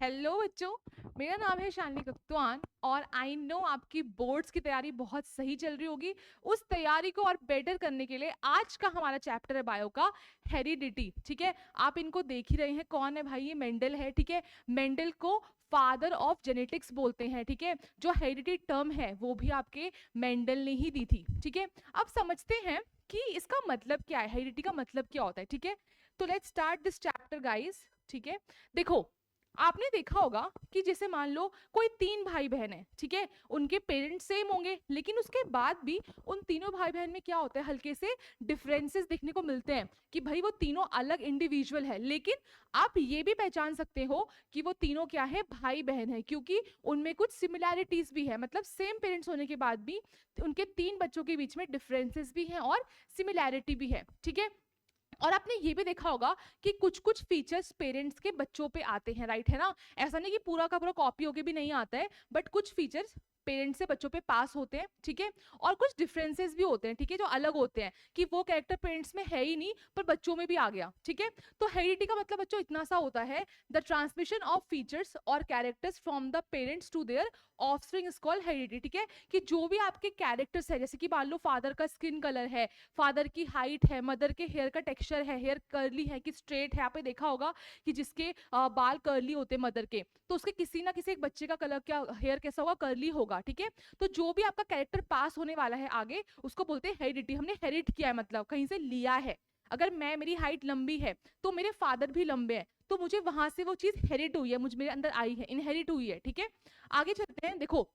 Hello बच्चों, मेरा नाम है शालिनी कप्तान और आई नो आपकी बोर्ड्स की तैयारी बहुत सही चल रही होगी। उस तैयारी को और बेटर करने के लिए आज का हमारा चैप्टर है बायो का हेरिडिटी। ठीक है, आप इनको देख ही रहे हैं, कौन है भाई? ये मेंडल है। ठीक है, मेंडल को फादर ऑफ जेनेटिक्स बोलते हैं। ठीक है, जो हेरिडिटी टर्म है वो भी आपके मेंडल ने ही दी थी। ठीक है, अब समझते हैं कि इसका मतलब क्या है, हेरिडिटी का मतलब क्या होता है। ठीक है, तो let's start this chapter guys. ठीक है, देखो, आपने देखा होगा कि जैसे मान लो कोई तीन भाई बहन है। ठीक है, उनके पेरेंट्स सेम होंगे, लेकिन उसके बाद भी उन तीनों भाई बहन में क्या होता है, हल्के से डिफरेंसेस देखने को मिलते हैं कि भाई वो तीनों अलग इंडिविजुअल है। लेकिन आप ये भी पहचान सकते हो कि वो तीनों क्या है, भाई बहन है, क्योंकि उनमें कुछ सिमिलैरिटीज भी है। मतलब सेम पेरेंट्स होने के बाद भी उनके तीन बच्चों के बीच में डिफरेंसेस भी हैं और सिमिलैरिटी भी है। ठीक है, और आपने ये भी देखा होगा कि कुछ कुछ फीचर्स पेरेंट्स के बच्चों पे आते हैं, राइट है ना? ऐसा नहीं कि पूरा का पूरा कॉपी होके भी नहीं आता है, बट कुछ फीचर्स पेरेंट्स से बच्चों पे पास होते हैं। ठीक है, और कुछ डिफरेंसेस भी होते हैं। ठीक है, जो अलग होते हैं कि वो कैरेक्टर पेरेंट्स में है ही नहीं पर बच्चों में भी आ गया। ठीक है, तो हेरिडिटी का मतलब बच्चों इतना सा होता है, द ट्रांसमिशन ऑफ फीचर्स और characters from the parents to their offspring is called heredity. ठीक है, कि जो भी आपके कैरेक्टर्स है, जैसे कि मान लो फादर का स्किन कलर है, फादर की हाइट है, मदर के हेयर का टेक्सचर है, हेयर कर्ली है कि स्ट्रेट है। आपने देखा होगा कि जिसके बाल कर्ली होते हैं मदर के, तो उसके किसी ना किसी एक बच्चे का कलर क्या, हेयर कैसा होगा, कर्ली होगा। ठीक है, तो जो भी आपका कैरेक्टर पास होने वाला है आगे, उसको बोलते हैं हेरिडिटी। हमने हेरिट किया है, मतलब कहीं से लिया है। अगर मेरी हाइट लंबी है तो मेरे फादर भी लंबे हैं, तो मुझे वहां से वो चीज हेरिट हुई है, मुझ मेरे अंदर आई है, इनहेरिट हुई है। ठीक है, आगे चलते हैं। देखो,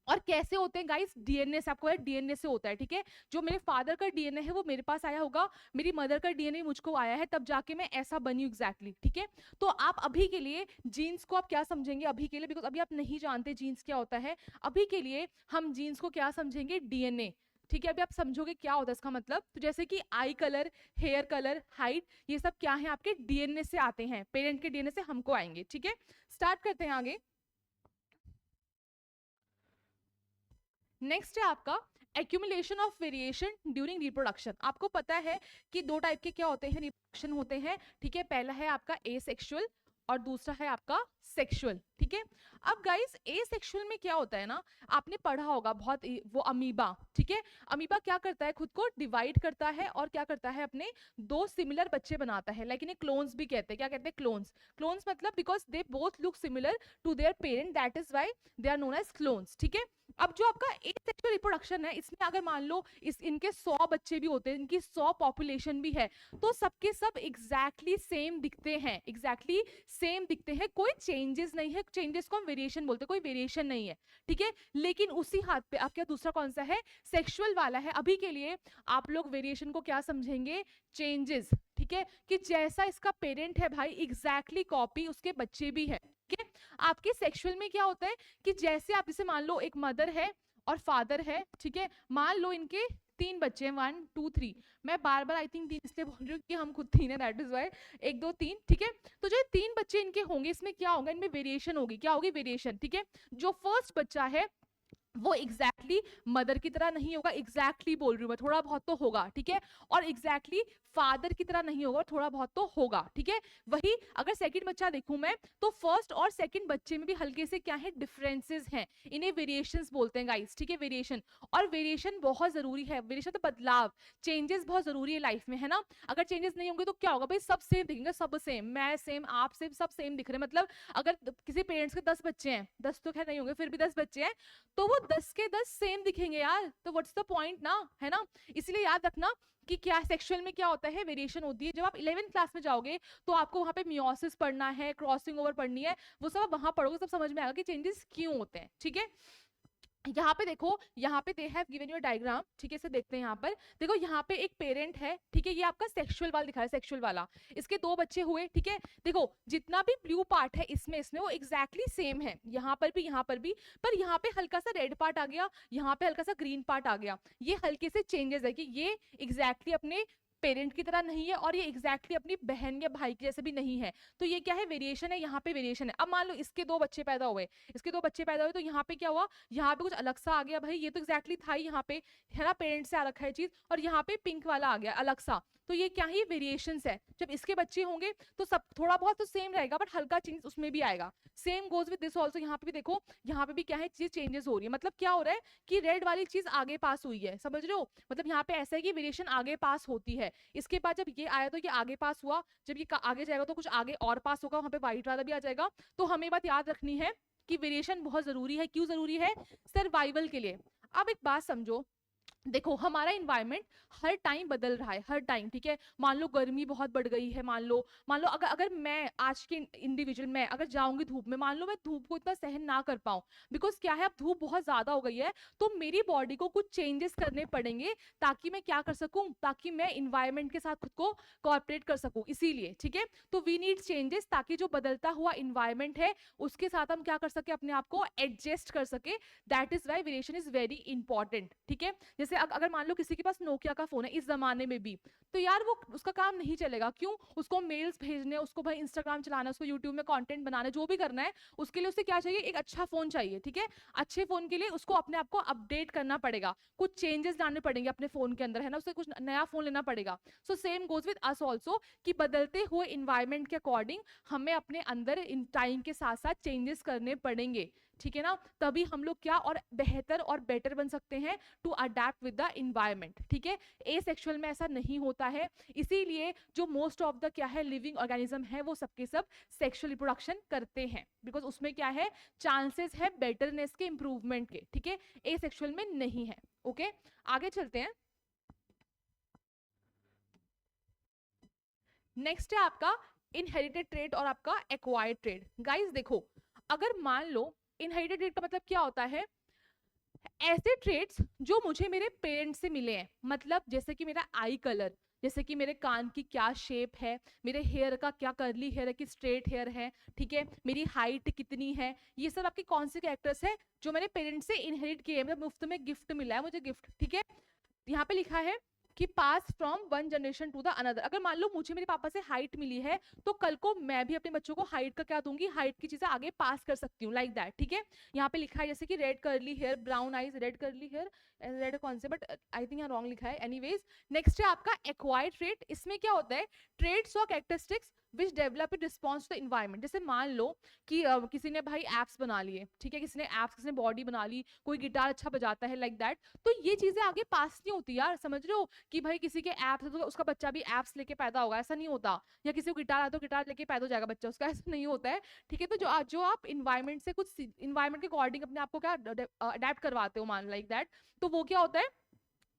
और कैसे होते हैं गाइस, डीएनए से, आपको डीएनए से होता है। ठीक है, जो मेरे फादर का डीएनए है वो मेरे पास आया होगा, मेरी मदर का डीएनए मुझको आया है, तब जाके मैं ऐसा बनी एग्जैक्टली। ठीक है, तो आप अभी के लिए जीन्स को आप क्या समझेंगे अभी के लिए, बिकॉज अभी आप नहीं जानते जीन्स क्या होता है। अभी के लिए हम जीन्स को क्या समझेंगे, डीएनए। ठीक है, अभी आप समझोगे क्या होता है इसका मतलब। तो जैसे कि eye colour, hair colour, height, ये सब क्या है, आपके डीएनए से आते हैं, पेरेंट के डीएनए से हमको आएंगे। ठीक है, स्टार्ट करते हैं आगे। नेक्स्ट है आपका accumulation of variation during reproduction. आपको पता है कि दो टाइप के क्या होते हैं, रिप्रोडक्शन होते हैं। ठीक है, पहला है आपका एसेक्सुअल और दूसरा है आपका सेक्सुअल। ठीक है, अब गाइस एसेक्सुअल में क्या होता है ना, आपने पढ़ा होगा बहुत, वो अमीबा। ठीक है, अमीबा क्या करता है, खुद को डिवाइड करता है और क्या करता है, अपने दो सिमिलर बच्चे बनाता है। लाइक इन्हें क्लोन्स भी कहते हैं। क्या कहते हैं, क्लोन्स। क्लोन्स मतलब because they both look similar to their parent, that is why they are known as clones. ठीक है, अब जो आपका एसेक्सुअल रिप्रोडक्शन है, इसमें अगर मान लो इनके 100 बच्चे भी होते हैं, इनकी 100 पॉपुलेशन भी है, तो सबके सब एग्जैक्टली सेम दिखते हैं, एग्जैक्टली सेम दिखते हैं, कोई चेंजेस नहीं है। चेंजेस को हम वेरिएशन बोलते हैं, कोई वेरिएशन नहीं है। ठीक है, लेकिन उसी हाथ पे आपका दूसरा कौन सा है, सेक्सुअल वाला है। अभी के लिए आप लोग वेरिएशन को क्या समझेंगे, चेंजेस। ठीक है, कि जैसा इसका पेरेंट है भाई, एग्जैक्टली कॉपी उसके बच्चे भी है। ठीक है, आपके सेक्सुअल में क्या होता है कि जैसे आप इसे मान लो एक मदर है और फादर है। ठीक है, मान लो इनके तीन बच्चे हैं, 1 2 3। मैं बार बार आई थिंक तीन इसलिए बोल रही हूँ कि हम खुद तीन है, दैट इज वाई 1 2 3। ठीक है, तो जो तीन बच्चे इनके होंगे, इसमें क्या होगा, इनमें वेरिएशन होगी। क्या होगी, वेरिएशन। ठीक है, जो फर्स्ट बच्चा है वो एग्जैक्टली मदर की तरह नहीं होगा, एग्जैक्टली बोल रही हूँ मैं, थोड़ा बहुत तो होगा। ठीक है, और एग्जैक्टली फादर की तरह नहीं होगा, थोड़ा बहुत तो होगा। ठीक है, वही अगर सेकंड बच्चा देखूं मैं, तो फर्स्ट और सेकंड बच्चे में भी हल्के से क्या है, डिफरेंसेस हैं, इन्हें वेरिएशंस बोलते हैं गाइस। ठीक है, वेरिएशन, और वेरिएशन बहुत जरूरी है। वेरिएशन तो बदलाव, चेंजेस बहुत जरूरी है लाइफ में, है ना? अगर चेंजेस नहीं होंगे तो क्या होगा भाई, सब सेम दिखेंगे, सब सेम, मैं सेम, आप सेम, सब सेम दिख रहे हैं। मतलब अगर किसी पेरेंट्स के 10 बच्चे हैं, 10 तो खैर नहीं होंगे, फिर भी 10 बच्चे हैं, तो वो 10 के 10 सेम दिखेंगे यार, तो व्हाट्स द पॉइंट ना, है ना? इसलिए याद रखना कि क्या सेक्सुअल में क्या होता है, वेरिएशन होती है। जब आप 11th क्लास में जाओगे तो आपको वहां पे मियोसिस पढ़ना है, क्रॉसिंग ओवर पढ़नी है, वो सब वहां पढ़ोगे, सब समझ में आएगा कि चेंजेस क्यों होते हैं। ठीक है, यहाँ पे देखो, यहाँ पे they have given you diagram. ठीक है, इसे देखते हैं। यहाँ पर देखो, यहाँ पे एक पेरेंट है। ठीक है, ये आपका सेक्सुअल वाला दिखा है, सेक्सुअल वाला, इसके दो बच्चे हुए। ठीक है, देखो जितना भी ब्लू पार्ट है इसमें वो एग्जैक्टली सेम है, यहाँ पर भी, यहाँ पर भी, पर यहाँ पे हल्का सा रेड पार्ट आ गया, यहाँ पे हल्का सा ग्रीन पार्ट आ गया। ये हल्के से चेंजेस है कि ये एग्जैक्टली अपने पेरेंट की तरह नहीं है और ये एग्जैक्टली अपनी बहन या भाई के जैसे भी नहीं है। तो ये क्या है, वेरिएशन है, यहाँ पे वेरिएशन है। अब मान लो इसके दो बच्चे पैदा हुए, इसके दो बच्चे पैदा हुए, तो यहाँ पे क्या हुआ, यहाँ पे कुछ अलग सा आ गया भाई, ये तो एग्जैक्टली था ही यहाँ पे, है ना, पेरेंट से आ रखा है चीज, और यहाँ पे पिंक वाला आ गया अलग सा। तो ये क्या ही वेरिएशंस है। जब इसके बच्चे होंगे तो सब थोड़ा बहुत तो सेम रहेगा, बट हल्का चेंज उसमें भी आएगा। Same goes with this also, यहाँ पे भी देखो, यहाँ पे भी क्या है, चीज चेंजेस हो रही है। मतलब क्या हो रहा है कि रेड वाली चीज आगे पास हुई है, समझ रहे हो। मतलब यहाँ पे ऐसा है कि वेरिएशन आगे पास होती है। इसके बाद जब ये आया तो ये आगे पास हुआ, जब ये आगे जाएगा तो कुछ आगे और पास होगा, वहां पे व्हाइट वाला भी आ जाएगा। तो हमें बात याद रखनी है कि वेरिएशन बहुत जरूरी है। क्यों जरूरी है? सर्वाइवल के लिए। अब एक बात समझो, देखो हमारा इन्वायरमेंट हर टाइम बदल रहा है, हर टाइम, ठीक है। मान लो गर्मी बहुत बढ़ गई है, मान लो अगर अगर मैं आज के इंडिविजुअल मैं अगर जाऊंगी धूप में, मान लो मैं धूप को इतना सहन ना कर पाऊं, बिकॉज क्या है अब धूप बहुत ज्यादा हो गई है, तो मेरी बॉडी को कुछ चेंजेस करने पड़ेंगे ताकि मैं क्या कर सकूं, ताकि मैं इन्वायरमेंट के साथ खुद को कॉर्पोरेट कर सकूं। इसीलिए ठीक है, तो वी नीड चेंजेस ताकि जो बदलता हुआ इन्वायरमेंट है उसके साथ हम क्या कर सके, अपने आप को एडजस्ट कर सके। That is why variation is very important, ठीक है। जैसे अगर मान लो किसी के पास नोकिया का फोन है इस जमाने में भी, तो यार वो उसका काम नहीं चलेगा। क्यों? उसको मेल्स भेजने, उसको भाई इंस्टाग्राम चलाना, उसको यूट्यूब में कंटेंट बनाना, जो भी करना है उसके लिए उसे क्या चाहिए, एक अच्छा फोन चाहिए, ठीक है। अच्छे फोन के लिए उसको अपने आप को अपडेट करना पड़ेगा, कुछ चेंजेस लाने पड़ेंगे अपने फोन के अंदर, है ना, उसे कुछ नया फोन लेना पड़ेगा। So same goes with us also, कि बदलते हुए इन्वायरमेंट के अकॉर्डिंग हमें अपने अंदर इन टाइम के साथ साथ चेंजेस करने पड़ेंगे, ठीक है ना। तभी हम लोग क्या और बेहतर और बेटर बन सकते हैं, to adapt with the environment, ठीक है। एसेक्सुअल में ऐसा नहीं होता है, इसीलिए जो मोस्ट ऑफ द क्या है लिविंग ऑर्गेनिज्म है वो सबके सब सेक्सुअल रिप्रोडक्शन करते हैं, बिकॉज उसमें क्या है, चांसेस है बेटरनेस के, इंप्रूवमेंट के, ठीक है। एसेक्सुअल में नहीं है। ओके, आगे चलते हैं। नेक्स्ट है आपका इनहेरिटेड ट्रेट और आपका एक्वायर्ड ट्रेट। गाइस देखो, अगर मान लो इनहेरिटेड ट्रेट का मतलब क्या होता है, ऐसे ट्रेट्स जो मुझे मेरे पेरेंट्स से मिले हैं, मतलब जैसे कि मेरा आई कलर, जैसे कि मेरे कान की क्या शेप है, मेरे हेयर का क्या कर्ली हेयर है कि स्ट्रेट हेयर है, ठीक है, मेरी हाइट कितनी है, ये सब आपके कौन से कैरेक्टर्स है जो मैंने पेरेंट्स से इनहेरिट किए, मतलब मुफ्त में गिफ्ट मिला है मुझे, गिफ्ट, ठीक है। यहाँ पे लिखा है कि pass from one generation to the another. अगर मान लो मुझे मेरे पापा से हाइट मिली है, तो कल को मैं भी अपने बच्चों को हाइट का क्या दूंगी, हाइट की चीजें आगे पास कर सकती हूँ, लाइक दैट, ठीक है। यहाँ पे लिखा है जैसे कि red curly hair, brown eyes, red curly hair, red कौन से, बट आई थिंक यहाँ रॉन्ग लिखा है, एनीवेज। नेक्स्ट है आपका एक्वायर्ड ट्रेट। इसमें क्या होता है, ट्रेट्स और characteristics which develop in response to the environment. जैसे मान लो कि किसी ने भाई एप्स बना लिए, ठीक है, किसी ने एप्स, किसी ने बॉडी बना ली, कोई गिटार अच्छा बजाता है, लाइक दैट, तो ये चीजें आगे पास नहीं होती यार, समझ रहे हो, कि भाई किसी के एप्स है तो उसका बच्चा भी एप्स लेके पैदा होगा, ऐसा नहीं होता। या किसी को गिटार आता तो गिटार लेके पैदा हो जाएगा बच्चा उसका, ऐसा नहीं होता है, ठीक है। तो जो आप इन्वायरमेंट से कुछ इन्वायरमेंट के अकॉर्डिंग अपने आप को क्या अडेप्ट करवाते हो, मान लाइक दैट, तो वो क्या होता है,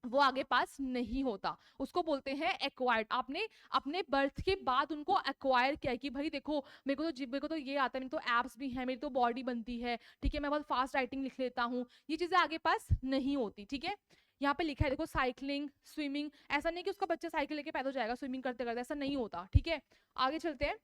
वो आगे पास नहीं होता, उसको बोलते हैं एक्वायर्ड। आपने अपने बर्थ के बाद उनको एक्वायर किया कि भाई देखो मेरे को तो ये आता है, मेरे तो एप्स भी है, मेरी तो बॉडी बनती है, ठीक है, मैं बहुत फास्ट राइटिंग लिख लेता हूँ, ये चीजें आगे पास नहीं होती, ठीक है। यहाँ पे लिखा है देखो, साइकिलिंग, स्विमिंग, ऐसा नहीं कि उसका बच्चा साइकिल लेके पैदा हो जाएगा स्विमिंग करते करते, ऐसा नहीं होता, ठीक है। आगे चलते हैं।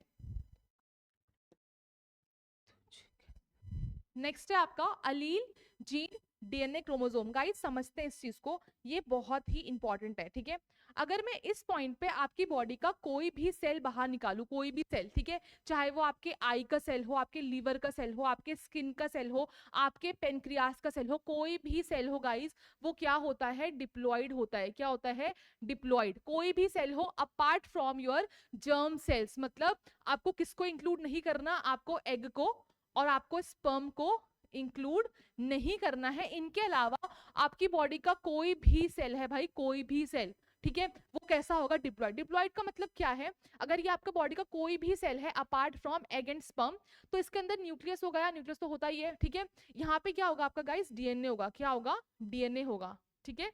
नेक्स्ट है आपका अलील, जीन, डीएनए, क्रोमोसोम। गाइस समझते हैं इस चीज को, ये बहुत ही इंपॉर्टेंट है, ठीक है। अगर मैं इस पॉइंट पे आपकी बॉडी का कोई भी सेल बाहर निकालूं, कोई भी सेल, ठीक है, चाहे वो आपके आई का सेल हो, आपके लीवर का सेल हो, आपके स्किन का सेल हो, आपके पेनक्रियास का सेल हो, कोई भी सेल हो गाइस, वो क्या होता है, डिप्लॉइड होता है। क्या होता है, डिप्लॉइड। कोई भी सेल हो apart from your germ cells, मतलब आपको किसको इंक्लूड नहीं करना, आपको एग को और आपको स्पर्म को इंक्लूड नहीं करना है। इनके अलावा आपकी बॉडी का कोई भी सेल है भाई, कोई भी सेल, ठीक है, वो कैसा होगा, डिप्लॉइड। डिप्लॉइड का मतलब क्या है, अगर ये आपका बॉडी का कोई भी सेल है apart from egg and sperm, तो इसके अंदर न्यूक्लियस होगा, या न्यूक्लियस तो होता ही है, ठीक है। यहाँ पे क्या होगा आपका गाइस, डीएनए होगा। क्या होगा, डीएनए होगा, ठीक है।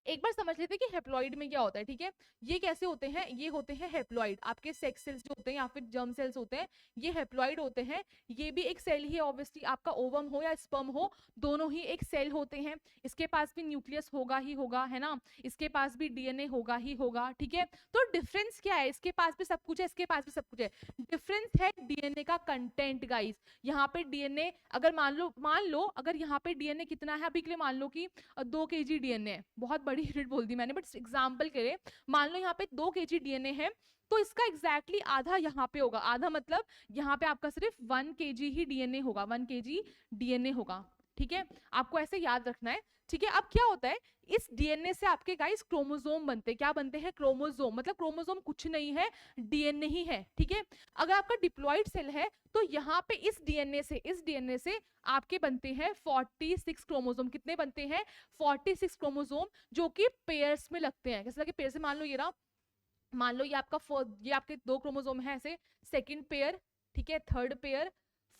एक बार समझ लेते हैं कि हेप्लॉइड में क्या होता है, ठीक है। ये कैसे होते हैं, ये होते हैं हेप्लॉइड। आपके सेक्स सेल्स जो होते हैं या फिर जर्म सेल्स होते हैं, ये हेप्लॉइड होते हैं। ये भी एक सेल ही है, ऑब्वियसली आपका ओवम हो या स्पर्म हो, दोनों ही एक सेल होते हैं। इसके पास भी न्यूक्लियस होगा ही होगा, है ना, इसके पास भी डीएनए होगा ही होगा, ठीक है। तो डिफरेंस क्या है, इसके पास भी सब कुछ है, इसके पास भी सब कुछ है, डिफरेंस है डीएनए का कंटेंट गाइस। यहाँ पे डीएनए अगर मान लो अगर यहाँ पे डीएनए कितना है, अभी के लिए मान लो कि 2 kg डीएनए है, बहुत बड़ी यूनिट बोल दी मैंने, बट एग्जांपल के लिए मान लो यहाँ पे 2 kg डीएनए है, तो इसका एग्जैक्टली आधा यहाँ पे होगा। आधा मतलब यहाँ पे आपका सिर्फ 1 kg ही डीएनए होगा, 1 kg डीएनए होगा, ठीक है। आपको ऐसे याद रखना है, ठीक है। अब क्या होता है, इस डीएनए से आपके गाइस क्रोमोसोम बनते हैं। क्या बनते हैं? क्रोमोसोम। मतलब क्रोमोसोम कुछ नहीं है, डीएनए ही है, ठीक है। अगर आपका डिप्लॉइड सेल है तो यहाँ पे इस डीएनए से आपके बनते हैं 46 क्रोमोसोम। कितने बनते हैं? 46 क्रोमोसोम, जो कि पेयर्स में लगते हैं। कैसे लगे? पेयर से मान लो ये रहा, मान लो ये आपका ये आपके 2 क्रोमोसोम है ऐसे, सेकंड पेयर, ठीक है, थर्ड पेयर,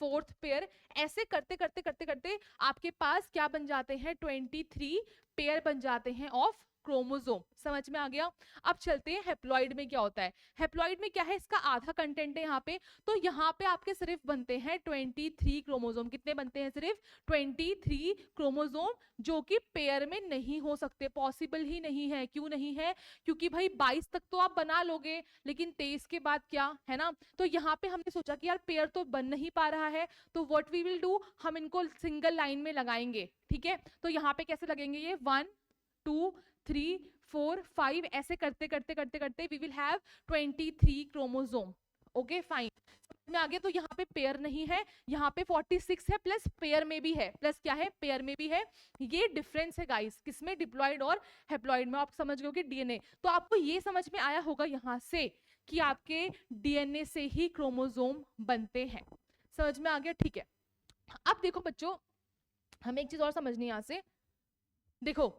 फोर्थ पेयर, ऐसे करते करते करते करते आपके पास क्या बन जाते हैं? 23 पेयर बन जाते हैं ऑफ क्रोमोसोम। समझ में आ गया? अब चलते हैं हेप्लॉइड में क्या होता है। हेप्लॉइड में क्या है, इसका आधा कंटेंट है यहाँ पे, तो यहाँ पे आपके सिर्फ बनते हैं 23 क्रोमोसोम। कितने बनते हैं? सिर्फ 23 क्रोमोसोम, जो कि पेयर में नहीं हो सकते, पॉसिबल ही नहीं है। क्यों नहीं है? क्योंकि भाई 22 तक तो आप बना लोगे, लेकिन 23 के बाद क्या है ना। तो यहाँ पे हमने सोचा कि यार पेयर तो बन नहीं पा रहा है, तो व्हाट वी विल डू, हम इनको सिंगल लाइन में लगाएंगे, ठीक है। तो यहाँ पे कैसे लगेंगे? ये 1 2 3 4 5 ऐसे करते करते करते करते we will have 23 chromosome. Okay fine, में आ गया। तो यहाँ पे पेयर नहीं है, यहाँ पे 46 है, प्लस पेयर में भी है, प्लस क्या है? पेयर में भी है। ये डिफरेंस है गाइस, किसमें? डिप्लॉइड और हेप्लॉइड में। आप समझ गए कि डीएनए, तो आपको ये समझ में आया होगा यहाँ से कि आपके डीएनए से ही क्रोमोसोम बनते हैं। समझ में आ गया? ठीक है। अब देखो बच्चों, हमें एक चीज और समझनी है यहाँ से। देखो,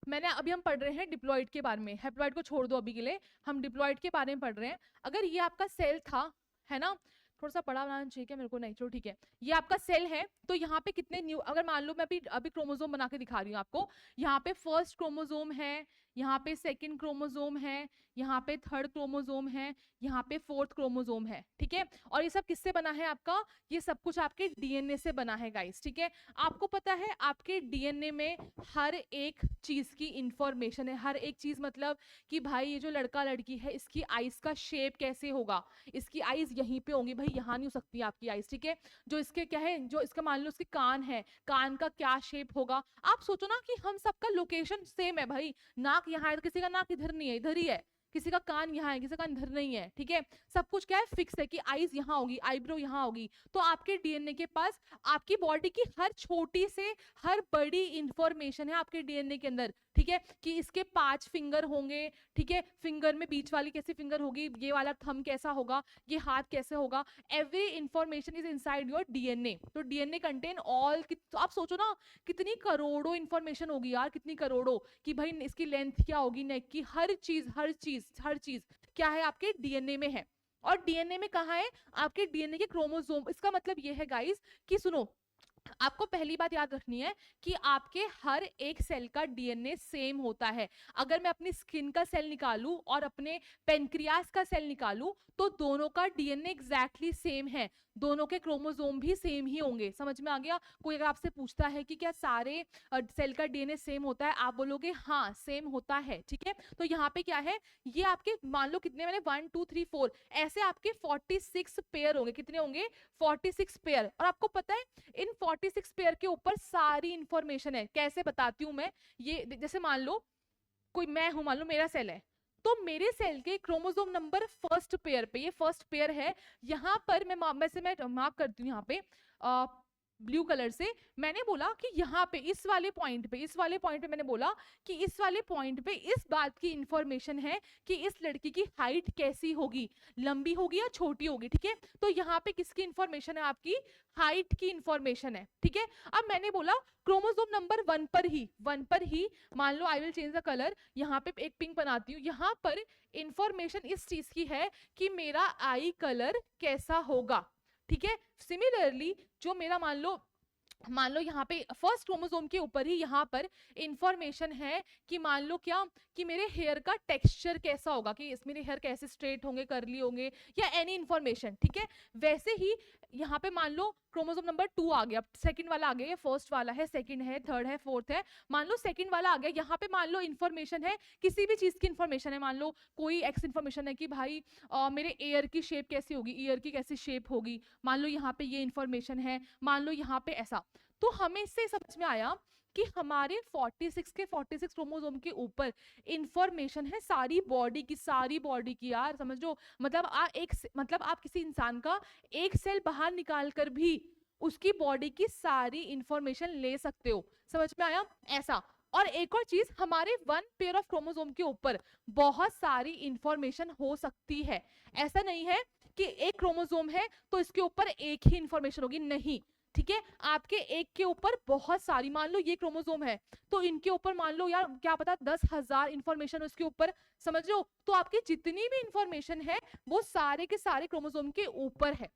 मैंने अभी हम पढ़ रहे हैं डिप्लॉइड के बारे में, हेप्लॉइड को छोड़ दो अभी के लिए, हम डिप्लॉइड के बारे में पढ़ रहे हैं। अगर ये आपका सेल था, है ना, थोड़ा सा बड़ा बनाना चाहिए क्या मेरे को? नहीं, चलो ठीक है। ये आपका सेल है, तो यहाँ पे कितने न्यू, अगर मान लो मैं अभी अभी क्रोमोसोम बना के दिखा रही हूँ आपको। यहाँ पे फर्स्ट क्रोमोसोम है, यहाँ पे सेकंड क्रोमोसोम है, यहाँ पे थर्ड क्रोमोसोम है, यहाँ पे फोर्थ क्रोमोसोम है, ठीक है। और ये सब किससे बना है आपका? ये सब कुछ आपके डीएनए से बना है गाइस, ठीक है। आपको पता है आपके डीएनए में हर एक चीज की इंफॉर्मेशन है। हर एक चीज मतलब कि भाई ये जो लड़का लड़की है, इसकी आईज का शेप कैसे होगा, इसकी आईज यहीं पे होंगी भाई, यहाँ नहीं हो सकती आपकी आईज, ठीक है। जो इसके क्या है, जो इसका मान लो इसके कान है, कान का क्या शेप होगा। आप सोचो ना कि हम सबका लोकेशन सेम है भाई, नाक यहाँ है तो किसी का नाक इधर नहीं है, इधर ही है, किसी का कान यहाँ है, किसी का कान इधर नहीं है, ठीक है। सब कुछ क्या है? फिक्स है कि आईज यहाँ होगी, आईब्रो यहाँ होगी। तो आपके डीएनए के पास आपकी बॉडी की हर छोटी से हर बड़ी इंफॉर्मेशन है आपके डीएनए के अंदर, ठीक है। कि इसके 5 फिंगर होंगे, ठीक है, फिंगर में बीच वाली कैसी फिंगर होगी, ये वाला थंब कैसा होगा, ये हाथ कैसे होगा, every information is inside your DNA. तो डीएनए कंटेन ऑल, तो आप सोचो ना कितनी करोड़ों इंफॉर्मेशन होगी यार, कितनी करोड़ों, कि भाई इसकी लेंथ क्या होगी, नेक की, हर चीज हर चीज हर चीज क्या है आपके डीएनए में है। और डीएनए में कहाँ है? आपके डीएनए के क्रोमोसोम। इसका मतलब ये है गाइस कि सुनो, आपको पहली बात याद रखनी है कि आपके हर एक सेल का डीएनए सेम होता है। अगर मैं अपनी स्किन का सेल निकालूं और अपने पेनक्रियास का सेल निकालूं, तो दोनों का डीएनए एग्जैक्टली सेम है, दोनों के क्रोमोसोम भी सेम ही होंगे। समझ में आ गया? कोई अगर आपसे पूछता है कि क्या सारे सेल का डीएनए सेम होता है, आप बोलोगे हाँ सेम होता है, ठीक है। तो यहाँ पे क्या है, ये आपके मान लो कितने, मैंने 1 2 3 4 ऐसे आपके 46 पेयर होंगे। कितने होंगे? 46 पेयर। और आपको पता है इन 46 पेयर के ऊपर सारी इंफॉर्मेशन है। कैसे बताती हूँ मैं, ये जैसे मान लो कोई मैं हूं, मान लो मेरा सेल है, तो मेरे सेल के क्रोमोसोम नंबर फर्स्ट पेयर पे, ये फर्स्ट पेयर है, यहाँ पर मैं मार्क करती हूँ यहाँ पे ब्लू कलर से। मैंने बोला कि यहाँ पे इस वाले पॉइंट पे मैंने बोला कि इस वाले पॉइंट पे इस बात की इंफॉर्मेशन है कि इस लड़की की हाइट कैसी होगी, लंबी होगी या छोटी होगी, ठीक है। तो यहाँ पे किसकी इंफॉर्मेशन है? आपकी हाइट की इंफॉर्मेशन है, ठीक है। अब मैंने बोला क्रोमोसोम नंबर 1 पर ही मान लो I will change the colour, यहाँ पे एक पिंक बनाती हूँ, यहाँ पर इंफॉर्मेशन इस चीज की है कि मेरा आई कलर कैसा होगा, ठीक है। सिमिलरली जो मेरा मान लो यहाँ पे फर्स्ट क्रोमोसोम के ऊपर ही यहाँ पर इंफॉर्मेशन है कि मान लो क्या, कि मेरे हेयर का टेक्सचर कैसा होगा, कि इस मेरे हेयर कैसे स्ट्रेट होंगे, कर्ली होंगे, या एनी इंफॉर्मेशन, ठीक है। वैसे ही यहाँ पे मान लो क्रोमोसोम नंबर 2 आ गया, सेकंड वाला आ गया, ये फर्स्ट वाला है, सेकंड है, थर्ड है, फोर्थ है, मान लो सेकंड वाला आ गया। यहाँ पे मान लो इंफॉर्मेशन है, किसी भी चीज की इंफॉर्मेशन है, मान लो कोई एक्स इंफॉर्मेशन है कि भाई मेरे एयर की शेप कैसी होगी, ईयर की कैसी शेप होगी, मान लो यहाँ पे ये इंफॉर्मेशन है, मान लो यहाँ पे ऐसा। तो हमें इससे समझ में आया कि हमारे 46 के 46 क्रोमोसोम के ऊपर इंफॉर्मेशन है सारी बॉडी की यार, समझ लो। मतलब आप किसी इंसान का एक सेल बाहर निकाल कर भी उसकी बॉडी की सारी इंफॉर्मेशन ले सकते हो। समझ में आया? ऐसा। और एक और चीज, हमारे वन पेयर ऑफ क्रोमोसोम के ऊपर बहुत सारी इंफॉर्मेशन हो सकती है। ऐसा नहीं है कि एक क्रोमोसोम है तो इसके ऊपर एक ही इंफॉर्मेशन होगी, नहीं। ठीक है, आपके एक के ऊपर बहुत सारी, मान लो ये क्रोमोसोम है तो इनके ऊपर मान लो यार क्या पता 10,000 इंफॉर्मेशन उसके ऊपर, समझ रहे हो? तो आपकी जितनी भी इंफॉर्मेशन है वो सारे के सारे क्रोमोसोम के ऊपर है।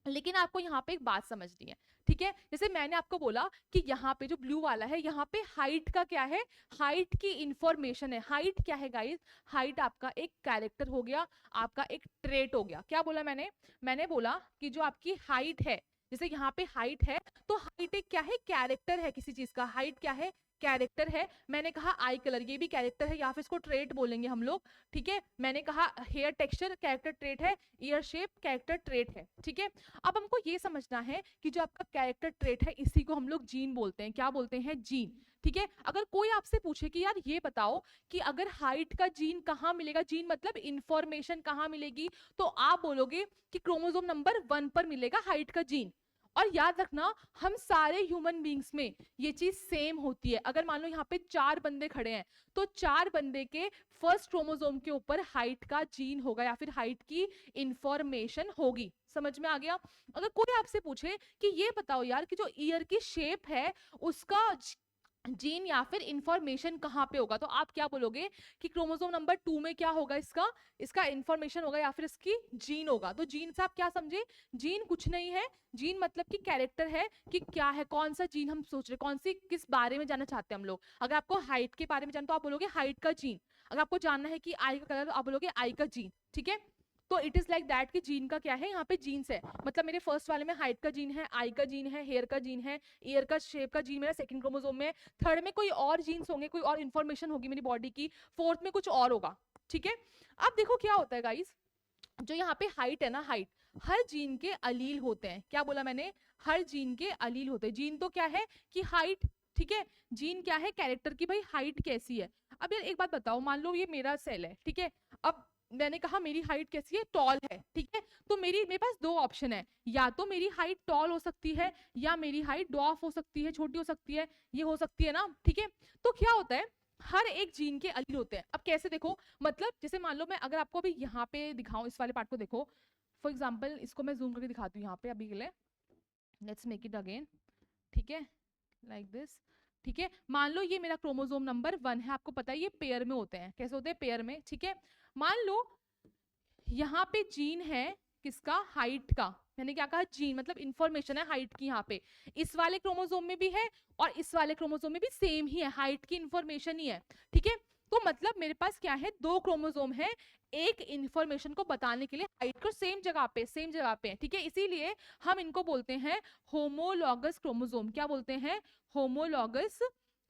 लेकिन आपको यहाँ पे एक बात समझनी है, ठीक है? जैसे मैंने आपको बोला कि यहाँ पे जो ब्लू वाला है, यहाँ पे हाइट का क्या है, हाइट की इंफॉर्मेशन है। हाइट क्या है गाइस? हाइट आपका एक कैरेक्टर हो गया, आपका एक ट्रेट हो गया। क्या बोला मैंने बोला कि जो आपकी हाइट है, जैसे यहाँ पे हाइट है तो हाइट एक क्या है, कैरेक्टर है किसी चीज का। हाइट क्या है? कैरेक्टर है। मैंने कहा आई कलर, ये भी कैरेक्टर है या फिर इसको ट्रेट बोलेंगे हम लोग, ठीक है? मैंने कहा हेयर टेक्सचर कैरेक्टर ट्रेट है, ईयर शेप कैरेक्टर ट्रेट है, ठीक है? अब हमको ये समझना है कि जो आपका कैरेक्टर ट्रेट है इसी को हम लोग जीन बोलते हैं। क्या बोलते हैं? जीन, ठीक है? अगर कोई आपसे पूछे कि यार ये बताओ कि अगर हाइट का जीन कहाँ मिलेगा, जीन मतलब इंफॉर्मेशन कहाँ मिलेगी, तो आप बोलोगे कि क्रोमोसोम नंबर 1 पर मिलेगा हाइट का जीन। और याद रखना, हम सारे ह्यूमन बींग्स में ये चीज सेम होती है। अगर मान लो यहाँ पे 4 बंदे खड़े हैं तो 4 बंदे के फर्स्ट क्रोमोसोम के ऊपर हाइट का जीन होगा या फिर हाइट की इंफॉर्मेशन होगी। समझ में आ गया? अगर कोई आपसे पूछे कि ये बताओ यार कि जो ईयर की शेप है उसका जीन या फिर इंफॉर्मेशन कहाँ पे होगा, तो आप क्या बोलोगे कि क्रोमोसोम नंबर 2 में क्या होगा, इसका इंफॉर्मेशन होगा या फिर इसकी जीन होगा। तो जीन से आप क्या समझे? जीन कुछ नहीं है, जीन मतलब कि कैरेक्टर है कि क्या है, कौन सा जीन हम सोच रहे, कौन सी किस बारे में जानना चाहते हैं हम लोग। अगर आपको हाइट के बारे में जानना तो आप बोलोगे हाइट का जीन। अगर आपको जानना है कि आई का कलर तो आप बोलोगे आई का जीन, ठीक है? तो इट इज लाइक दैट कि जीन का क्या है, यहाँ पे जीन्स है। मतलब मेरे फर्स्ट वाले में हाइट का जीन है, आई का जीन है, हेयर का जीन है, ईयर का शेप का जीन मेरा सेकंड क्रोमोसोम में, थर्ड में कोई और जीन्स होंगे, कोई और इन्फॉर्मेशन होगी मेरी बॉडी की, फोर्थ में कुछ और होगा, ठीक है? अब देखो क्या होता है गाइस, जो यहाँ पे हाइट है ना, हाइट हर जीन के अलील होते हैं। क्या बोला मैंने? हर जीन के अलील होते हैं। जीन तो क्या है कि हाइट, ठीक है? जीन क्या है? कैरेक्टर की भाई हाइट कैसी है। अब यार एक बात बताओ, मान लो ये मेरा सेल है, ठीक है? अब मैंने कहा मेरी हाइट कैसी है, टॉल है, ठीक है? तो मेरे पास दो ऑप्शन है, या तो मेरी हाइट टॉल हो सकती है या मेरी हाइट डॉफ हो सकती है, छोटी हो सकती है, ये हो सकती है ना, ठीक है? तो क्या होता है, हर एक जीन के अलील होते हैं। अब कैसे देखो, मतलब जैसे मान लो मैं अगर आपको अभी यहाँ पे दिखाऊं, इस वाले पार्ट को देखो, फॉर एग्जाम्पल इसको मैं जूम करके दिखाती हूँ यहाँ पे अभी के लिए, लेट्स मेक इट अगेन, ठीक है? लाइक दिस, ठीक है? मान लो ये मेरा क्रोमोसोम नंबर 1 है, आपको पता है ये पेयर में होते हैं। कैसे होते हैं? पेयर में, ठीक है? मान लो यहाँ पे जीन है किसका, हाइट का। मैंने क्या कहा? जीन मतलब इंफॉर्मेशन है हाइट की। यहाँ पे इस वाले क्रोमोसोम में भी है और इस वाले क्रोमोसोम में भी सेम ही है, हाइट की इंफॉर्मेशन ही है, ठीक है? तो मतलब मेरे पास क्या है, दो क्रोमोसोम है एक इंफॉर्मेशन को बताने के लिए, हाइट को सेम जगह पे है, ठीक है? इसीलिए हम इनको बोलते हैं होमोलॉगस क्रोमोसोम। क्या बोलते हैं? होमोलॉगस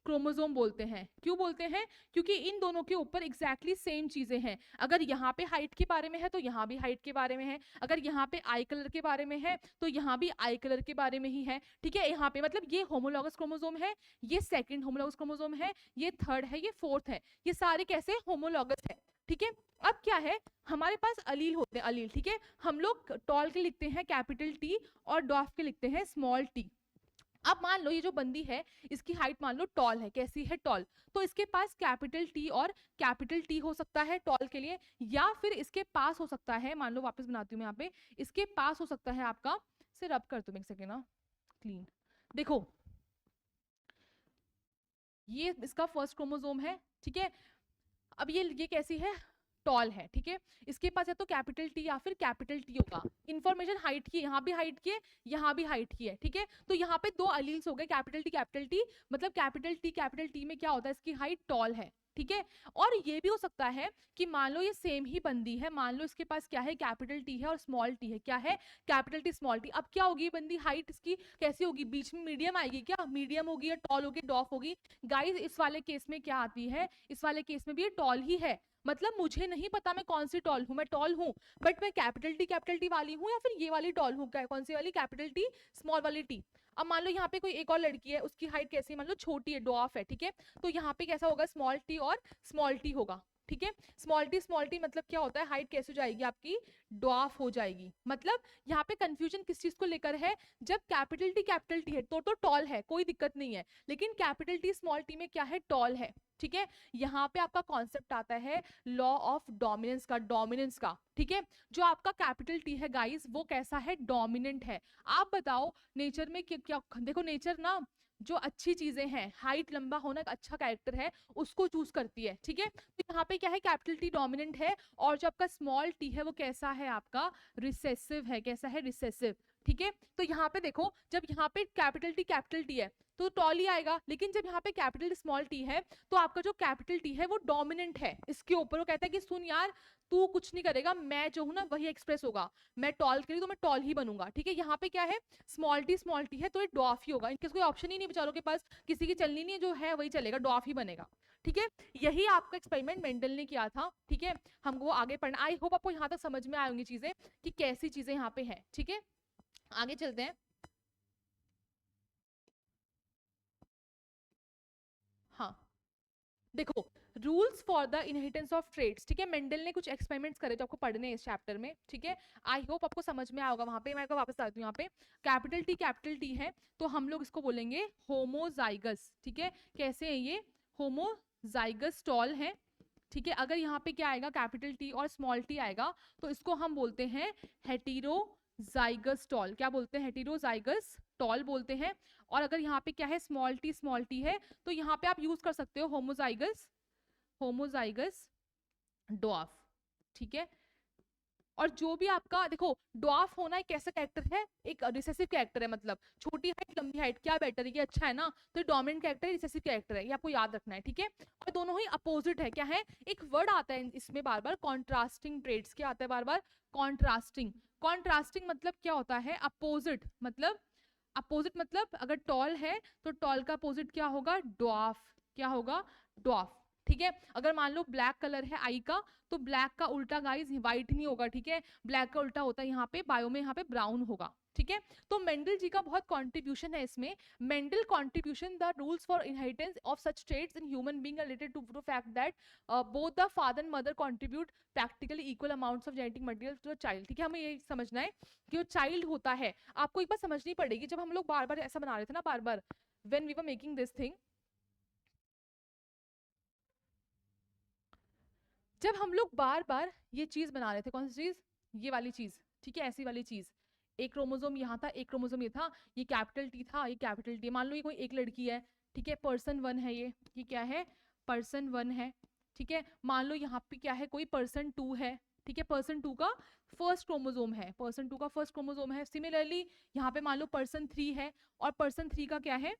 क्रोमोसोम बोलते हैं। क्यों बोलते हैं? क्योंकि इन दोनों के ऊपर एग्जैक्टली सेम चीजें हैं। अगर यहाँ पे हाइट के बारे में है तो यहाँ भी हाइट के बारे में है, अगर यहाँ पे आई कलर के बारे में है तो यहाँ भी आई कलर के बारे में ही है, ठीक है? यहाँ पे मतलब ये होमोलॉगस क्रोमोसोम है, ये सेकंड होमोलॉगस क्रोमोसोम है, ये थर्ड है, ये फोर्थ है, ये सारे कैसे होमोलॉगस है, ठीक है? अब क्या है, हमारे पास अलील होते हैं, अलील, ठीक है? हम लोग टॉल के लिखते हैं कैपिटल टी और डॉफ के लिखते हैं स्मॉल टी। अब मान लो ये जो बंदी है इसकी हाइट मान लो टॉल है, कैसी है, टॉल, तो इसके पास कैपिटल टी और कैपिटल टी हो सकता है टॉल के लिए, या फिर इसके पास हो सकता है, मान लो वापस बनाती हूँ मैं यहाँ पे, इसके पास हो सकता है आपका, से रब कर दो एक सेकेंड ना, क्लीन, देखो ये इसका फर्स्ट क्रोमोसोम है, ठीक है? अब ये कैसी है, टॉल है, ठीक है? इसके पास है तो कैपिटल टी या फिर कैपिटल टी होगा। इंफॉर्मेशन हाइट की, यहाँ भी हाइट की है, यहाँ भी हाइट की है, ठीक है? तो यहाँ पे दो अलील्स हो गए, कैपिटल टी, मतलब कैपिटल टी में क्या होता है, इसकी हाइट टॉल है, ठीक है? और ये भी हो सकता है कि मान लो ये सेम ही बंदी है, मान लो इसके पास क्या है, कैपिटल टी है और स्मॉल टी है, क्या है, कैपिटल टी स्मॉल टी। अब क्या होगी बंदी, हाइट इसकी कैसी होगी, बीच में मीडियम आएगी क्या, मीडियम होगी या टॉल होगी, डॉफ होगी? गाइस इस वाले केस में क्या आती है, इस वाले केस में भी ये टॉल ही है। मतलब मुझे नहीं पता मैं कौन सी टॉल हूँ, मैं टॉल हूँ बट मैं कैपिटल टी वाली हूँ या फिर ये वाली टॉल हूँ, कौन सी वाली, कैपिटल टी स्मॉल वाली टी। अब मान लो यहाँ पे कोई एक और लड़की है, उसकी हाइट कैसी है, मान लो छोटी है, डॉफ है, ठीक है? तो यहाँ पे कैसा होगा, स्मॉल टी और स्मॉल टी होगा, ठीक है। स्मॉल टी मतलब क्या होता है, हाइट कैसे हो जाएगी आपकी, ड्वार्फ हो जाएगी। मतलब यहाँ पे कंफ्यूजन किस चीज को लेकर है, जब कैपिटल टी है तो टॉल है, कोई दिक्कत नहीं है, लेकिन कैपिटल टी स्मॉल टी में क्या है, टॉल है। ठीक है, यहाँ पे आपका कॉन्सेप्ट आता है लॉ ऑफ डोमिनेंस का। ठीक है, जो आपका कैपिटल टी है गाइस, वो कैसा है, डोमिनेंट है। आप बताओ नेचर में क्या, देखो नेचर ना जो अच्छी चीजें हैं, हाइट लंबा होना एक अच्छा कैरेक्टर है, उसको चूज करती है। ठीक है, तो यहाँ पे क्या है, कैपिटल टी डोमिनेंट है, और जो आपका स्मॉल टी है वो कैसा है, आपका रिसेसिव है। कैसा है, रिसेसिव। ठीक है, तो यहाँ पे देखो, जब यहाँ पे कैपिटल टी है तो टॉल ही आएगा, लेकिन जब यहाँ पे कैपिटल स्मॉल टी है तो आपका जो कैपिटल टी है वो डोमिनेंट है इसके ऊपर। वो कहता है कि सुन यार, तू कुछ नहीं करेगा, मैं जो हूं ना वही एक्सप्रेस होगा, मैं टॉल के लिए तो मैं टॉल ही बनूंगा। ठीक है, यहाँ पे क्या है, स्मॉल टी है तो ये डॉफ ही होगा, इनके कोई ऑप्शन ही नहीं बेचारों के पास, किसी की चलनी नहीं है, जो है वही चलेगा, डॉफ ही बनेगा। ठीक है, यही आपका एक्सपेरिमेंट मेंडल ने किया था। ठीक है, हमको आगे पढ़ना, आई होप आपको यहाँ तक समझ में आएंगी चीजें कि कैसी चीजें यहाँ पे है। ठीक है, आगे चलते हैं। हाँ, देखो, rules for the inheritance of traits. ठीक है, मेंडल ने कुछ एक्सपेरिमेंट्स करे जो आपको पढ़ने हैं इस चैप्टर में। ठीक है, आई होप आपको समझ में आएगा। वहां पे मैं वापस आती हूँ, यहाँ पे कैपिटल टी है तो हम लोग इसको बोलेंगे होमोजाइगस। ठीक है, कैसे है ये, होमोजाइगस टॉल है। ठीक है, अगर यहाँ पे क्या आएगा, कैपिटल टी और स्मॉल टी आएगा तो इसको हम बोलते हैं हेटेरोजाइगस टॉल। क्या बोलते हैं, हेटेरोजाइगस टॉल बोलते हैं। और अगर यहाँ पे क्या है, स्मॉल टी है, तो यहाँ पे आप यूज कर सकते हो होमोजाइगस ड्वार्फ। ठीक है, और जो भी आपका देखो, ड्वार्फ होना एक कैसा कैरेक्टर है, एक रिसेसिव कैरेक्टर है, मतलब छोटी हाइट लंबी हाइट, क्या बेटर है, ये अच्छा है ना, तो डोमिनेंट कैरेक्टर रिसेसिव कैरेक्टर है, ये आपको याद रखना है। ठीक है, और दोनों ही अपोजिट है। क्या है, एक वर्ड आता है इसमें बार बार, कॉन्ट्रास्टिंग ट्रेड्स। क्या आता है बार बार, कॉन्ट्रास्टिंग मतलब क्या होता है, अपोजिट। मतलब अगर टॉल है तो टॉल का अपोजिट क्या होगा, ड्वार्फ। क्या होगा, ड्वार्फ। ठीक है, अगर मान लो ब्लैक कलर है आई का, तो ब्लैक का उल्टा गाइस व्हाइट नहीं होगा। ठीक है, ब्लैक का उल्टा होता है यहाँ पे बायो में, यहाँ पे ब्राउन होगा। ठीक है, तो मेंडल जी का बहुत कंट्रीब्यूशन है इसमें। Mendel contribution the rules for inheritance of such traits in human being are related to the fact that both the father and mother contribute practically equal amounts of genetic material to the child. ठीक है, हमें ये समझना है कि जो child होता है, आपको एक बात समझनी पड़ेगी, जब हम लोग बार बार ऐसा बना रहे थे ना, बार बार when we were making this thing, जब हम लोग बार बार ये चीज बना रहे थे, कौन सी चीज, ये वाली चीज। ठीक है, ऐसी वाली चीज, एक क्रोमोसोम यहाँ था, एक क्रोमोसोम ये था, ये कैपिटल टी था, ये कैपिटल टी। मान लो ये कोई एक लड़की है, ठीक है, पर्सन वन है, ये क्या है, पर्सन वन है। ठीक है, मान लो यहाँ पे क्या है, कोई पर्सन टू है। ठीक है, पर्सन टू का फर्स्ट क्रोमोसोम है, पर्सन टू का फर्स्ट क्रोमोसोम है। सिमिलरली यहाँ पे मान लो पर्सन थ्री है, और पर्सन थ्री का क्या है,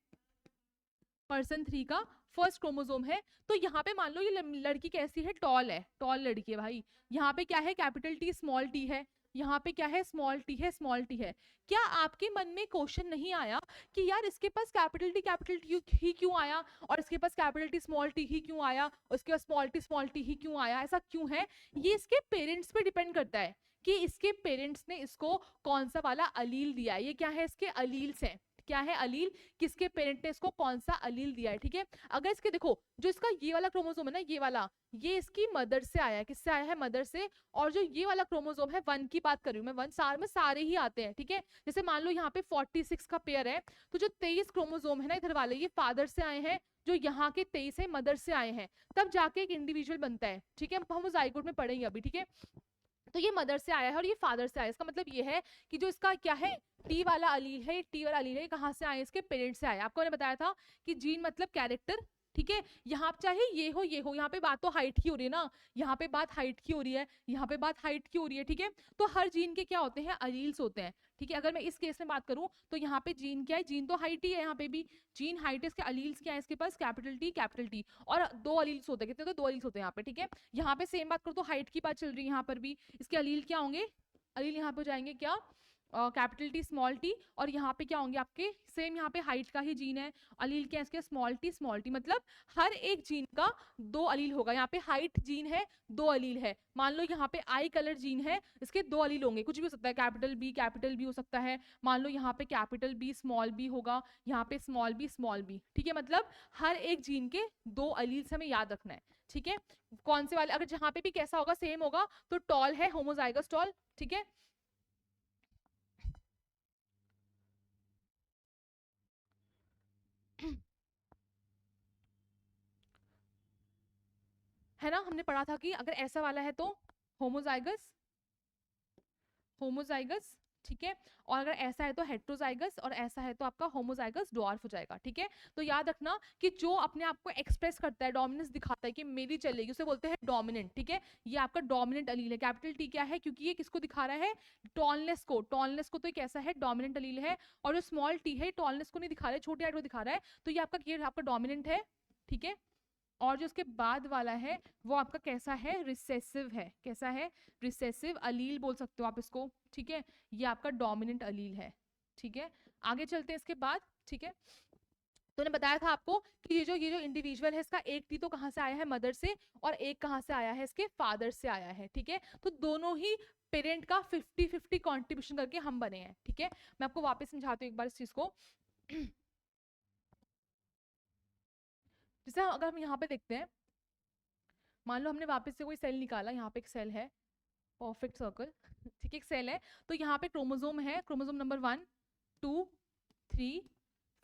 पर्सन थ्री का फर्स्ट क्रोमोसोम है। तो यहाँ पे मान लो ये लड़की कैसी है, टॉल है, टॉल लड़की है भाई। यहाँ पे क्या है, कैपिटल टी स्मॉल टी है, यहाँ पे क्या है, स्मॉल टी है, स्मॉल टी है। क्या आपके मन में क्वेश्चन नहीं आया कि यार इसके पास कैपिटल टी ही क्यों आया, और इसके पास कैपिटल टी स्मॉल टी ही क्यों आया, और इसके पास स्मॉल टी ही क्यों आया, ऐसा क्यों है? ये इसके पेरेंट्स पे डिपेंड करता है कि इसके पेरेंट्स ने इसको कौन सा वाला अलील दिया है। ये क्या है, इसके अलील्स हैं। क्या है, अलील, किसके पेरेंट ने इसको कौन सा अलील दिया है। ठीक है, अगर इसके देखो, जो इसका ये वाला क्रोमोसोम है ना, ये वाला, ये इसकी मदर से आया है। किससे आया है, मदर से। और जो ये वाला क्रोमोसोम है, वन की बात कर रही हूँ मैं, वन सार में सारे ही आते हैं। ठीक है, जैसे मान लो यहाँ पे 46 का पेयर है, तो जो 23 क्रोमोसोम है ना इधर वाले, ये फादर से आए हैं, जो यहाँ के 23 है मदर से आए हैं, तब जाके एक इंडिविजुअल बनता है। ठीक है, हम जाइगोट में पढ़ेंगे अभी। ठीक है, तो ये मदर से आया है और ये फादर से आया है। इसका मतलब ये है कि जो इसका क्या है, टी वाला अलील है, टी वाला अलील है, कहाँ से आए, इसके पेरेंट्स से आया। आपको मैंने बताया था कि जीन मतलब कैरेक्टर। ठीक है, यहाँ चाहे ये हो यहाँ पे बात तो हाइट की हो रही है ना, यहाँ पे बात हाइट की हो रही है, यहाँ पे बात हाइट की हो रही है। ठीक है, तो हर जीन के क्या होते हैं, अलील्स होते हैं। ठीक है, अगर मैं इस केस में बात करूं तो यहाँ पे जीन क्या है, जीन तो हाइट ही है, यहाँ पे भी जीन हाइट है, इसके अलील्स क्या है, इसके पास कैपिटल टी, और दो अलील्स होते हैं। कितने, तो दो अलील्स होते हैं यहाँ पे। ठीक है, यहाँ पे सेम बात करूँ तो हाइट की बात चल रही है, यहाँ पर भी इसके अलील क्या होंगे, अलील यहाँ पे हो जाएंगे क्या, कैपिटल टी स्मॉल टी, और यहाँ पे क्या होंगे आपके, सेम यहाँ पे हाइट का ही जीन है, अलील क्या है इसके, स्मॉल टी। मतलब हर एक जीन का दो अलील होगा। यहाँ पे हाइट जीन है, दो अलील है। मान लो यहाँ पे आई कलर जीन है, इसके दो अलील होंगे, कुछ भी हो सकता है, कैपिटल बी हो सकता है। मान लो यहाँ पे कैपिटल बी स्मॉल बी होगा, यहाँ पे स्मॉल बी। ठीक है, मतलब हर एक जीन के दो अलील से हमें याद रखना है। ठीक है। कौन से वाले, अगर जहां पे भी कैसा होगा सेम होगा तो टॉल है, होमोजाइगस टॉल, ठीक है। है ना, हमने पढ़ा था कि अगर ऐसा वाला है तो होमोजाइगस, होमोजाइगस, ठीक है। और अगर ऐसा है तो हेट्रोजाइगस, और ऐसा है तो आपका होमोजाइगस ड्वार्फ हो जाएगा, ठीक है। तो याद रखना कि जो अपने आप को एक्सप्रेस करता है, डोमिनेंस दिखाता है कि मेरी चलेगी, उसे बोलते हैं डोमिनेंट, ठीक है। ये आपका डोमिनेंट अलील है। कैपिटल टी क्या है, क्योंकि ये किसको दिखा रहा है, टॉलनेस को, टॉलनेस को, तो ये कैसा है, डोमिनेंट अलील है। और जो स्मॉल टी है टॉलनेस को नहीं दिखा रहा है, छोटे हाइट को दिखा रहा है, तो ये आपका डोमिनेंट है, ठीक है। और जो उसके बाद वाला है वो आपका कैसा है, रिसेसिव है। कैसा है, रिसेसिव अलील बोल सकते हो आप इसको, ठीक है। ये आपका डोमिनेंट अलील है, ठीक है। आगे चलते हैं इसके बाद, ठीक है। तो ने बताया था आपको कि ये जो इंडिविजुअल है इसका एक टी तो कहाँ से आया है, मदर से, और एक कहाँ से आया है, इसके फादर से आया है, ठीक है। तो दोनों ही पेरेंट का 50-50 कॉन्ट्रीब्यूशन करके हम बने हैं, ठीक है। मैं आपको वापस समझाती हूँ एक बार इस चीज को। जैसे अगर हम यहाँ पे देखते हैं, मान लो हमने वापस से कोई सेल निकाला, यहाँ पे एक सेल है, परफेक्ट सर्कल, ठीक है, एक सेल है। तो यहाँ पे क्रोमोसोम है, क्रोमोसोम नंबर 1, 2, 3,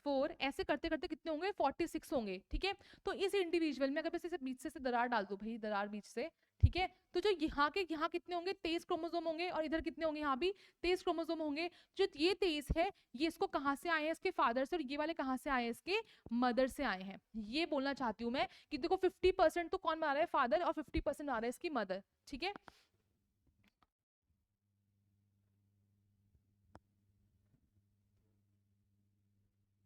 4, ऐसे करते करते कितने होंगे, 46 होंगे, ठीक है। तो इस इंडिविजुअल में अगर मैं इसे बीच से दरार डाल दूं, भाई दरार बीच से, ठीक है, तो जो यहाँ कितने होंगे, 23 क्रोमोसोम होंगे, और इधर कितने होंगे, यहाँ भी 23 क्रोमोसोम होंगे। जो ये 23 है ये इसको कहाँ से आए हैं, इसके फादर से, और ये वाले कहाँ से आए हैं, इसके मदर से आए हैं। ये बोलना चाहती हूँ मैं कि देखो 50% तो कौन बना रहा है, फादर, और 50% आ रहा है इसकी मदर, ठीक है।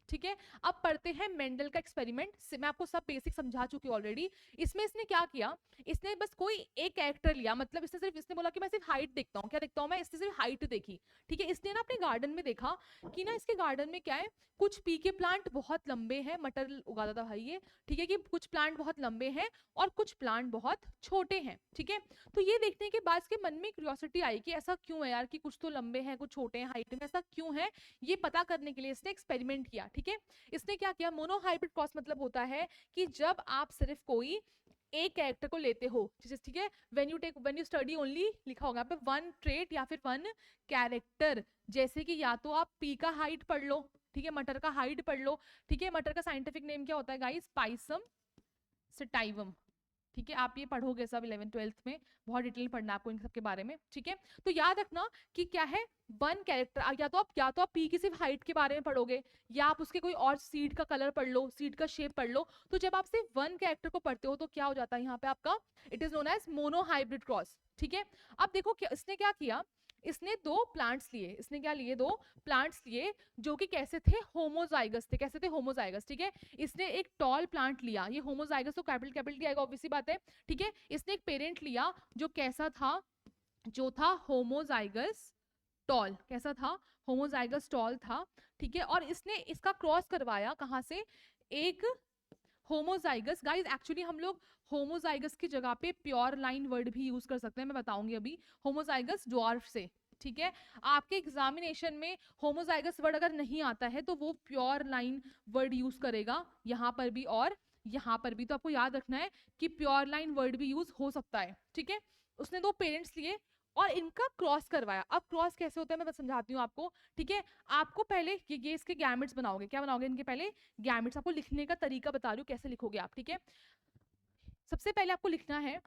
ठीक है। अब पढ़ते हैं मेंडल का एक्सपेरिमेंट। मैं आपको सब बेसिक समझा चुकी हूँ ऑलरेडी। इसमें इसने क्या किया, इसने बस कोई एक कैरेक्टर लिया, मतलब इसने बोला कि मैं सिर्फ हाइट देखता हूँ, क्या देखता हूँ मैं, इसने सिर्फ हाइट देखी, ठीक है। इसने ना अपने गार्डन में देखा कि ना इसके गार्डन में क्या है, कुछ पी के प्लांट बहुत लंबे हैं, मटर उगाता था भाई ये, ठीक है, कि कुछ प्लांट बहुत लंबे हैं और कुछ प्लांट बहुत छोटे हैं, ठीक है। तो ये देखने के बाद इसके मन में क्यूरियोसिटी आई कि ऐसा क्यों है यार, कि कुछ तो लंबे हैं कुछ छोटे हैं हाइट में, ऐसा क्यों है, ये पता करने के लिए इसने एक्सपेरिमेंट किया, ठीक है। इसने क्या किया, मोनोहाइब्रिड क्रॉस मतलब होता है कि जब आप सिर्फ कोई एक कैरेक्टर को लेते हो, ठीक है, व्हेन यू स्टडी ओनली, लिखा होगा पे वन ट्रेट या फिर वन कैरेक्टर। जैसे कि या तो आप पी का हाइट पढ़ लो, ठीक है, मटर का हाइट पढ़ लो, ठीक है। मटर का साइंटिफिक नेम क्या होता है गाइस, पाइसम सटाइवम, ठीक है। आप ये पढ़ोगे सब 11th-12th में, बहुत डिटेल पढ़ना आपको इन सब के बारे में, ठीक है। तो याद रखना कि क्या है, वन कैरेक्टर, या तो आप पी की सिर्फ हाइट के बारे में पढ़ोगे, या आप उसके कोई और सीड का कलर पढ़ लो, सीड का शेप पढ़ लो। तो जब आप सिर्फ वन कैरेक्टर को पढ़ते हो तो क्या हो जाता है यहाँ पे आपका, it is known as monohybrid cross, ठीक है। अब देखो क्या इसने क्या किया, इसने दो प्लांट्स लिए, इसने क्या लिए, दो प्लांट्स लिए जो कि कैसे थे, होमोजाइगस थे, कैसे थे, होमोजाइगस, ठीक है। इसने एक टॉल प्लांट लिया, ये होमोजाइगस तो कैपिटल कैपिटल टी आएगा, ऑब्वियसली बात है, ठीक है। इसने एक पेरेंट लिया जो कैसा था, जो था होमोजाइगस टॉल, कैसा था, होमोजाइगस टॉल था, ठीक है। और इसने इसका क्रॉस करवाया कहाँ से, एक होमोजाइगस, गाइस एक्चुअली हम लोग होमोजाइगस की जगह पे प्योर लाइन वर्ड भी यूज कर सकते हैं, मैं बताऊंगी अभी, होमोजाइगस ड्वार्फ से, ठीक है। आपके एग्जामिनेशन में होमोजाइगस वर्ड अगर नहीं आता है तो वो प्योर लाइन वर्ड यूज करेगा यहाँ पर भी और यहाँ पर भी। तो आपको याद रखना है कि प्योर लाइन वर्ड भी यूज हो सकता है, ठीक है। उसने दो पेरेंट्स लिए और इनका क्रॉस करवाया। अब क्रॉस कैसे होता है मैं समझाती हूँ आपको, ठीक है। आपको पहले ये इसके गैमेट्स बनाओगे, क्या बनाओगे इनके पहले, गैमेट्स। आपको लिखने का तरीका बता रही हूँ कैसे लिखोगे आप, ठीक है। सबसे पहले आपको लिखना है,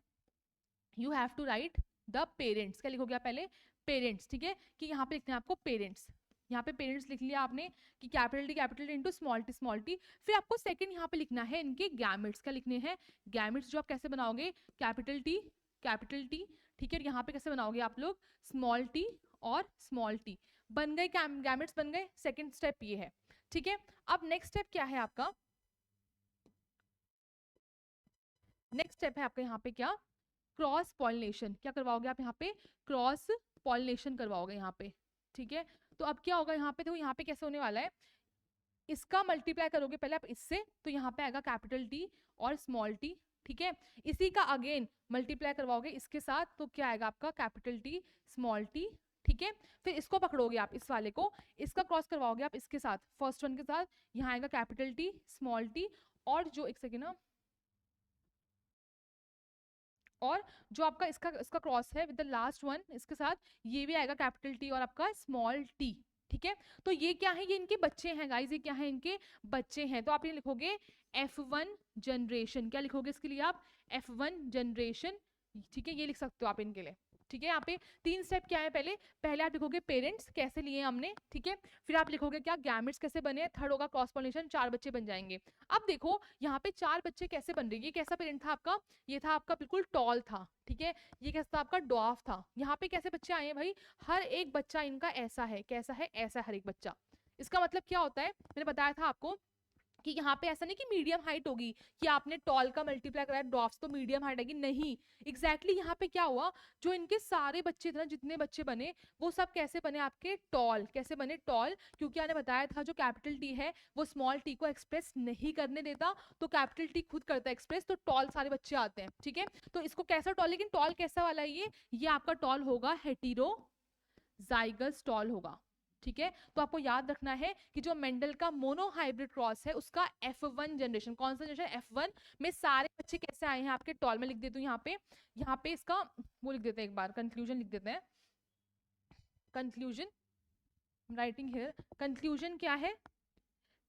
you have to write the parents, क्या लिखोगे आप पहले, पेरेंट्स, ठीक है, कि यहाँ पे लिखना है आपको पेरेंट्स। यहाँ पे पेरेंट्स लिख लिया आपने कि capital T into small T small T. फिर आपको सेकंड यहाँ पे लिखना है इनके गैमेट्स, क्या लिखने हैं, गैमेट्स, जो आप कैसे बनाओगे, कैपिटल टी, ठीक है। यहाँ पे कैसे बनाओगे आप लोग, स्मॉल टी और स्मॉल टी, बन गए गैमेट्स, बन गए। सेकंड स्टेप ये है, ठीक है। अब नेक्स्ट स्टेप क्या है आपका, नेक्स्ट स्टेप है आपका यहाँ पे क्या, क्रॉस पॉलिनेशन, क्या करवाओगे आप यहाँ पे, क्रॉस पॉलिनेशन करवाओगे यहाँ पे, ठीक है। तो अब क्या होगा यहाँ पे, देखो यहाँ पे कैसे होने वाला है, इसका मल्टीप्लाई करोगे पहले आप इससे, तो यहाँ पे आएगा कैपिटल टी और स्मॉल टी, ठीक है। इसी का अगेन मल्टीप्लाई करवाओगे इसके साथ, तो क्या आएगा आपका, कैपिटल टी स्मॉल टी, ठीक है। फिर इसको पकड़ोगे आप, इस वाले को, इसका क्रॉस करवाओगे आप इसके साथ, फर्स्ट वन के साथ, यहाँ आएगा कैपिटल टी स्मॉल टी, और जो एक सेकेंड ना, और जो आपका इसका इसका क्रॉस है विद द लास्ट वन, इसके साथ ये भी आएगा कैपिटल टी और आपका स्मॉल टी। ठीक है, तो ये क्या है, ये इनके बच्चे हैं गाइस, ये क्या है, इनके बच्चे हैं। तो आप ये लिखोगे F1 जनरेशन, क्या लिखोगे इसके लिए आप, F1 जनरेशन। ठीक है, ये लिख सकते हो आप इनके लिए। ठीक है, यहाँ पे 3 स्टेप क्या है, पहले पहले आप लिखोगे पेरेंट्स कैसे लिए हमने, ठीक है, फिर आप लिखोगे क्या गैमेट्स कैसे बने, थर्ड होगा क्रॉस पॉलिनेशन, 4 बच्चे बन जाएंगे। अब देखो यहाँ पे 4 बच्चे कैसे बन रहे हैं, ये कैसा पेरेंट था आपका, ये था आपका बिल्कुल टॉल था। ठीक है, ये कैसा था आपका, डॉफ था। यहाँ पे कैसे बच्चे आए हैं भाई, हर एक बच्चा इनका ऐसा है, कैसा है, ऐसा हर एक बच्चा। इसका मतलब क्या होता है, मैंने बताया था आपको कि यहाँ पे ऐसा नहीं कि मीडियम हाइट होगी, कि आपने टॉल का मल्टीप्लाई कराया डॉफ्स तो मीडियम हाइट आएगी, नहीं। एग्जैक्टली यहाँ पे क्या हुआ, जो इनके सारे बच्चे थे ना, जितने बच्चे बने वो सब कैसे बने आपके, टॉल। कैसे बने, टॉल, क्योंकि मैंने बताया था जो कैपिटल टी है वो स्मॉल टी को एक्सप्रेस नहीं करने देता, तो कैपिटल टी खुद करता है एक्सप्रेस, तो टॉल सारे बच्चे आते हैं। ठीक है, तो इसको कैसा टॉल, लेकिन टॉल कैसा वाला है ये आपका टॉल होगा हेटेरो जाइगस टॉल होगा। ठीक है, तो आपको याद रखना है कि जो मेंडल का मोनो हाइब्रिड क्रॉस है उसका F1 जनरेशन, कौन सा जनरेशन, F1 में सारे बच्चे कैसे आए हैं आपके टॉल में, लिख देती हूँ यहाँ पे इसका वो लिख देते हैं, एक बार कंक्लूजन लिख देते हैं। कंक्लूजन राइटिंग हियर, कंक्लूजन क्या है,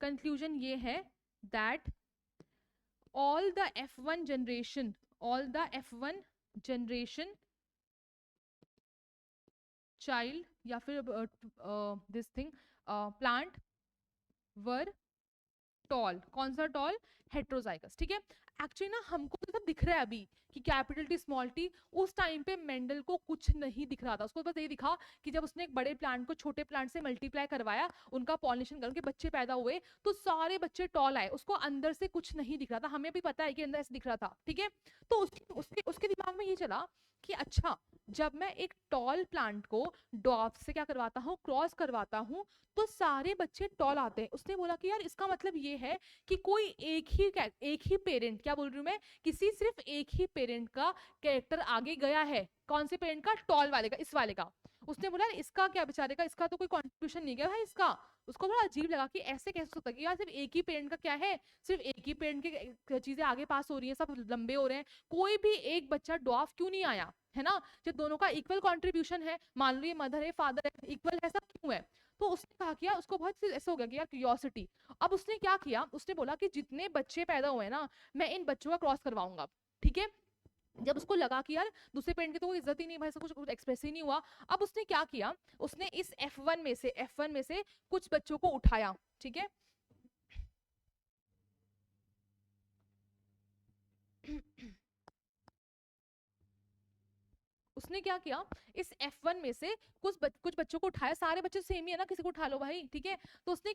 कंक्लूजन ये है that all the F1 generation, all the F1 generation child या फिर this thing plant were toll, कौन सा टॉल, हेट्रोजाइगस। ठीक है, एक्चुअली ना हमको तो सब दिख रहा है अभी कि कैपिटल टी स्मॉल टी, उस टाइम पे मेंडल को कुछ नहीं दिख रहा था, उसको बस ये दिखा कि जब उसने एक बड़े प्लांट को छोटे प्लांट से मल्टीप्लाई करवाया, उनका पॉलिनेशन कर उनके बच्चे पैदा हुए, तो सारे बच्चे टॉल आए, उसको अंदर से कुछ नहीं दिख रहा था, हमें भी पता है कि अंदर ऐसे दिख रहा था। ठीक है, तो उसके दिमाग में ये चला कि अच्छा, जब मैं एक टॉल प्लांट को डॉर्फ से क्या करवाता हूँ, क्रॉस करवाता हूँ, तो सारे बच्चे टॉल आते हैं। उसने बोला कि यार इसका मतलब ये है कि कोई एक ही पेरेंट, क्या बोल रही हूँ मैं, किसी सिर्फ एक ही पेरेंट का कैरेक्टर आगे गया है। कौन से पेरेंट का, टॉल वाले का, इस वाले का। उसने बोला इसका क्या बेचारे का, इसका तो कोई कॉन्ट्रीब्यूशन नहीं गया भाई इसका। उसको बड़ा अजीब लगा कि ऐसे कैसे होता है कि यार सिर्फ एक ही पेरेंट का क्या है, सिर्फ एक ही पेरेंट की चीजें आगे पास हो रही है, सब लंबे हो रहे हैं, कोई भी एक बच्चा डॉर्फ क्यों नहीं आया, है ना, जब दोनों का इक्वल कॉन्ट्रीब्यूशन है, मान लो ये मदर है फादर है, इक्वल है, सब क्यों है। तो उसने कहा कि यार उसको बहुत ऐसा हो गया कि यार क्यूरियोसिटी। अब उसने क्या किया, उसने बोला कि जितने बच्चे पैदा हुए ना, मैं इन बच्चों का क्रॉस करवाऊंगा। ठीक है, जब उसको लगा कि यार दूसरे पेरेंट की तो कोई इज्जत ही नहीं, भाई सब कुछ एक्सप्रेस ही नहीं हुआ, अब उसने क्या किया, उसने इस F1 में से कुछ बच्चों को उठाया। ठीक है, उसने क्या किया, इस F1 में से कुछ बच्चों को उठाया, सारे बच्चे सेम ही है ना, किसी को उठा लो भाई। ठीक है, तो उसने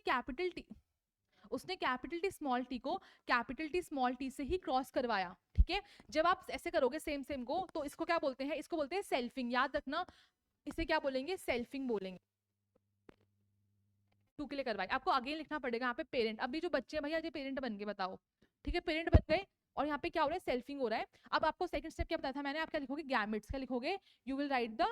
कैपिटल टी स्मॉल टी को कैपिटल टी स्मॉल टी से ही क्रॉस करवाया। ठीक है, जब आप ऐसे करोगे सेम सेम को, तो इसको क्या बोलते हैं, इसको बोलते हैं सेल्फिंग, याद रखना, इसे क्या बोलेंगे, सेल्फिंग बोलेंगे। टू के लिए करवाई, आपको आगे लिखना पड़ेगा यहाँ पे पेरेंट, अभी जो बच्चे हैं भैया ये पेरेंट बन गए, बताओ। ठीक है, पेरेंट बन गए, और यहाँ पे क्या हो रहा है, सेल्फिंग हो रहा है। अब आपको सेकंड स्टेप क्या बताया था मैंने, आप क्या लिखोगे, गैमेट्स, क्या लिखोगे, you will write the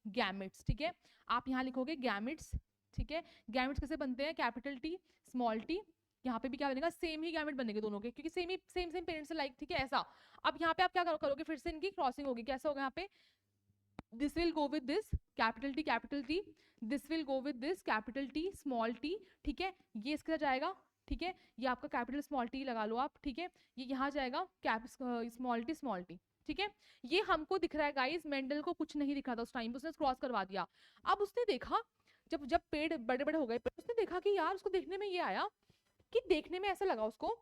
gametes. ठीक है, आप यहाँ लिखोगे गैमेट्स। ठीक है, गैमेट्स कैसे बनते हैं, कैपिटल टी स्मॉल टी, यहाँ पे भी क्या बनेगा, सेम ही गैमेट बनेंगे दोनों के, क्योंकि सेम पेरेंट्स से लाइक। ठीक है, ऐसा। अब यहाँ पे आप क्या करोगे, फिर से इनकी क्रॉसिंग होगी, कैसा होगा यहाँ पे, this will go with this capital T, this will go with this capital T small t। ठीक है, ये इसके साथ जाएगा। ठीक है, ये आपका कैपिटल स्मॉल टी लगा लो आप। ठीक है, ये यहाँ जाएगा कैप स्मॉल टी। ठीक है, ये हमको दिख रहा है गाइस, मेंडल को कुछ नहीं दिख रहा था उस टाइम पे, उसने क्रॉस करवा दिया। अब उसने देखा, जब जब पेड़ बड़े बड़े हो गए, उसने देखा कि यार उसको देखने में ये आया, कि देखने में ऐसा लगा उसको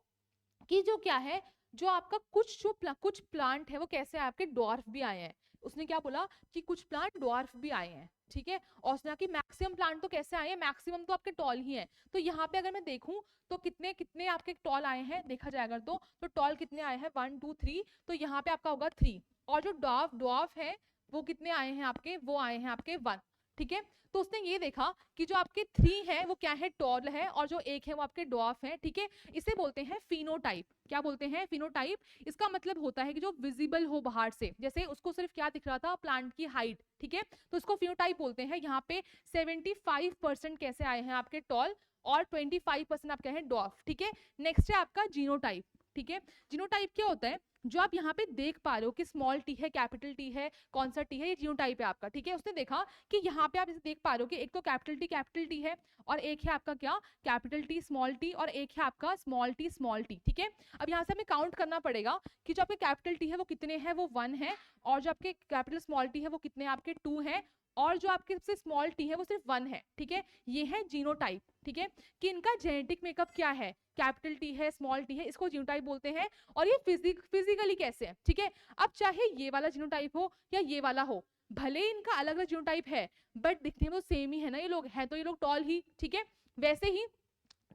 कि जो क्या है, जो आपका कुछ प्लांट है वो कैसे आए, आपके डॉर्फ भी आए हैं। उसने क्या बोला कि कुछ प्लांट डॉर्फ भी आए हैं। ठीक है, और उसने कि मैक्सिमम प्लांट तो कैसे आए हैं, मैक्सिमम तो आपके टॉल ही हैं। तो यहाँ पे अगर मैं देखूं तो कितने कितने आपके टॉल आए हैं, देखा जाए अगर तो टॉल कितने आए हैं, 1 2 3, तो यहाँ पे आपका होगा 3। और जो डॉर्फ है वो कितने आए हैं आपके, वो आए हैं आपके 1। ठीक है, तो उसने ये देखा कि जो आपके 3 है वो क्या है, टॉल है, और जो 1 है वो आपके डॉर्फ है। ठीक है, इसे बोलते हैं फिनोटाइप। क्या बोलते हैं, फिनोटाइप। इसका मतलब होता है कि जो विजिबल हो बाहर से, जैसे उसको सिर्फ क्या दिख रहा था, प्लांट की हाइट। ठीक है, तो इसको फिनोटाइप बोलते हैं। यहाँ पे 75% कैसे आए हैं आपके टॉल, और 25% आपके हैं डॉर्फ। ठीक है, नेक्स्ट है आपका जीनोटाइप। ठीक है, जीनोटाइप क्या होता है, जो आप यहाँ पे देख पा रहे हो कि स्मॉल टी है, कैपिटल टी है, कौन सा टी है, ये जीनोटाइप है आपका, ठीक है। उसने देखा कि यहाँ पे आप इसे देख पा रहे हो कि एक तो कैपिटल टी है, और एक है आपका क्या, कैपिटल टी स्मॉल टी, और एक है आपका स्मॉल टी, ठीक है। अब यहाँ से हमें काउंट करना पड़ेगा कि जो आपके कैपिटल टी है वो कितने हैं, वो 1 है, और जो आपके कैपिटल स्मॉल टी है वो कितने आपके 2 है, और जो आपके सबसे स्मॉल टी है वो सिर्फ 1 है, ठीक है। ये है जीनोटाइप, ठीक है, कि इनका जेनेटिक मेकअप क्या है, कैपिटल टी है, स्मॉल टी है, इसको जीनोटाइप बोलते हैं। और ये फिजिकली कैसे है, ठीक है। अब चाहे ये वाला जीनोटाइप हो या ये वाला हो, भले इनका अलग अलग जीनोटाइप है, बट दिखने में तो सेम ही है ना, ये लोग है तो ये लोग टॉल ही, ठीक है। वैसे ही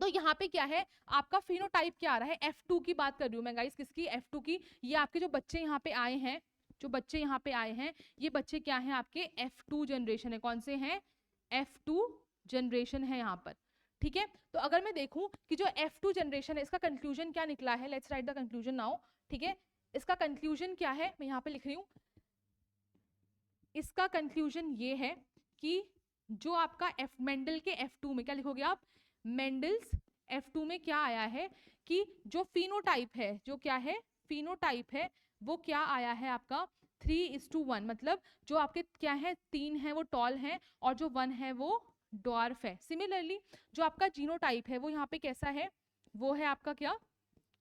तो यहाँ पे क्या है आपका फिनोटाइप क्या आ रहा है, F2 की बात कर रही हूँ मैं गाइस, किसकी, F2 की। ये आपके जो बच्चे यहाँ पे आए हैं, जो बच्चे यहाँ पे आए हैं, ये बच्चे क्या हैं आपके, F2 जनरेशन है। कौन से हैं, F2 जनरेशन है यहाँ पर, ठीक है। तो अगर मैं देखूं कि जो F2 जनरेशन है, इसका कंक्लूजन क्या निकला है, let's write the conclusion now, ठीक है। इसका कंक्लूजन क्या है, मैं यहाँ पे लिख रही हूँ, इसका कंक्लूजन ये है कि जो आपका मेंडल के F2 में क्या लिखोगे आप, मेंडल्स F2 में क्या आया है कि जो फिनोटाइप है, जो क्या है, फिनोटाइप है, वो क्या आया है आपका 3:1, मतलब जो आपके क्या है 3 है वो टॉल है, और जो 1 है वो डॉर्फ है। सिमिलरली जो आपका जीनोटाइप है वो यहाँ पे कैसा है, वो है आपका क्या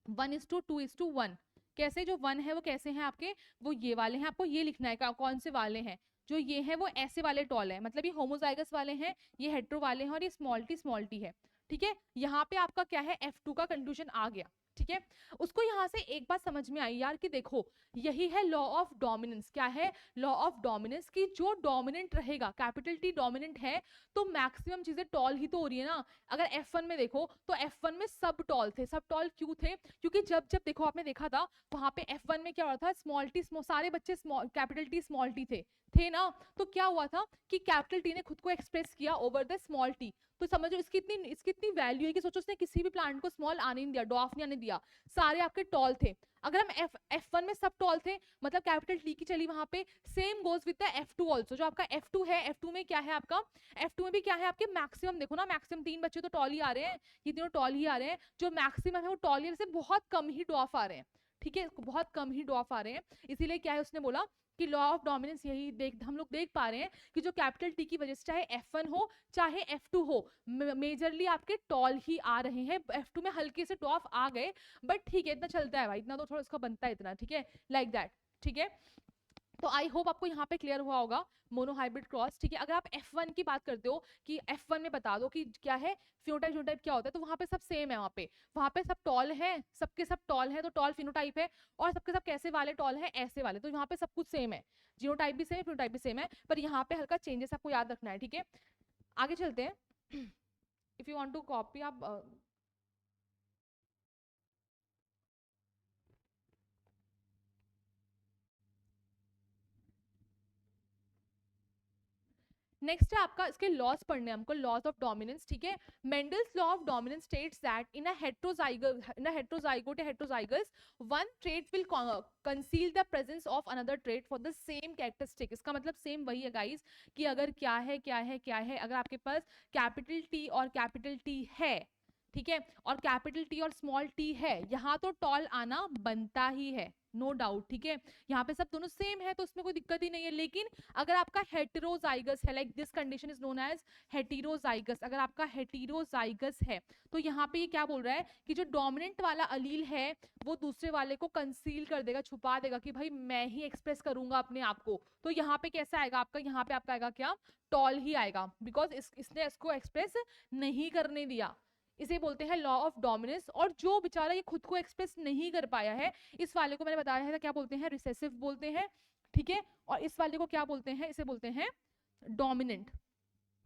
1:2:1। कैसे, जो 1 है वो कैसे हैं आपके, वो ये वाले हैं, आपको ये लिखना है कौन से वाले हैं, जो ये है वो ऐसे वाले टॉल है, मतलब ये होमोजाइगस वाले हैं, ये हेट्रो वाले हैं, और ये स्मॉल टी है, ठीक है। यहाँ पे आपका क्या है F2 का कंक्लूजन आ गया, ठीक है। उसको यहाँ से एक बात समझ में आई यार कि देखो यही है लॉ ऑफ डोमिनेंस, क्या है, लॉ ऑफ डोमिनेंस, की जो डोमिनेंट रहेगा, कैपिटल टी डोमिनेंट है तो मैक्सिमम चीजें टॉल ही तो हो रही है ना। अगर F1 में देखो तो F1 में सब टॉल थे, सब टॉल क्यों थे, क्योंकि जब जब देखो आपने देखा था वहां पे F1 में क्या हो रहा था, स्मॉल टी सारे बच्चे small capital T small T थे ना। तो क्या हुआ था कि कैपिटल टी ने खुद को एक्सप्रेस किया ओवर द स्मॉल टी। तो समझो इसकी इतनी वैल्यू है कि सोचो उसने किसी भी प्लांट को स्मॉल आने नहीं दिया, डॉफ नहीं आने दिया, सारे आपके टॉल थे। अगर हम F1 में सब टॉल थे, मतलब कैपिटल टी की चली वहां पे, same goes with the F2 also. जो आपका F2 है, F2 में क्या है आपका, F2 में भी क्या है आपके मैक्सिमम, देखो ना मैक्सिमम 3 बच्चे तो टॉल ही आ रहे हैं, ये तीनों टॉल ही आ रहे हैं, जो मैक्सिमम है वो टॉल ही से बहुत कम ही डॉफ आ रहे हैं, ठीक है, बहुत कम ही डॉफ आ रहे हैं। इसीलिए क्या है उसने बोला कि लॉ ऑफ डोमिनेंस यही हम लोग देख पा रहे हैं कि जो कैपिटल टी की वजह से चाहे F1 हो चाहे F2 हो, मेजरली आपके टॉल ही आ रहे हैं। F2 में हल्के से डॉफ आ गए, बट ठीक है इतना चलता है भाई, इतना तो थोड़ा इसका बनता है इतना, ठीक है, लाइक दैट, ठीक है। तो आई होप आपको यहाँ पे क्लियर हुआ होगा मोनोहाइब्रिड क्रॉस, ठीक है। अगर आप F1 की बात करते हो कि F1 में बता दो कि क्या है फिनोटाइप जीनोटाइप क्या होता है, तो वहां पे सब सेम है, वहां पे सब टॉल है, सबके सब टॉल है, तो टॉल फिनोटाइप है, और सबके सब कैसे वाले टॉल है, ऐसे वाले, तो यहाँ पे सब कुछ सेम है, जीनोटाइप भी सेम है, फिनोटाइप भी सेम है, पर यहाँ पे हल्का चेंजेस आपको याद रखना है, ठीक है। आगे चलते हैं। If you want to copy आप नेक्स्ट है आपका, इसके लॉस पढ़ने हमको, लॉस ऑफ डोमिनेंस, ठीक है। Mendel's law of dominance states that in a heterozygote या heterozygous one trait will conceal the presence of another trait for the same characteristic. इसका मतलब सेम वही है गाइस कि अगर क्या है क्या है क्या है, अगर आपके पास कैपिटल टी और कैपिटल टी है, ठीक है, और कैपिटल टी और स्मॉल टी है, यहाँ तो टॉल आना बनता ही है, नो डाउट, ठीक है। यहाँ पे सब दोनों सेम है तो उसमें कोई दिक्कत ही नहीं है। लेकिन अगर आपका हेटेरोजाइगस है, like this condition is known as heterozygous, अगर आपका हेटेरोजाइगस है तो यहाँ पे ये क्या बोल रहा है कि जो डोमिनेंट वाला अलील है वो दूसरे वाले को कंसील कर देगा, छुपा देगा कि भाई मैं ही एक्सप्रेस करूंगा अपने आप को। तो यहाँ पे कैसा आएगा आपका, यहाँ पे आपका आएगा क्या, टॉल ही आएगा, बिकॉज इसने इसको एक्सप्रेस नहीं करने दिया। इसे बोलते हैं लॉ ऑफ डोमिनेंस। और जो बेचारा ये खुद को एक्सप्रेस नहीं कर पाया है, इस वाले को मैंने बताया था क्या बोलते हैं, रिसेसिव बोलते हैं, ठीक है। और इस वाले को क्या बोलते हैं, इसे बोलते हैं डोमिनेंट।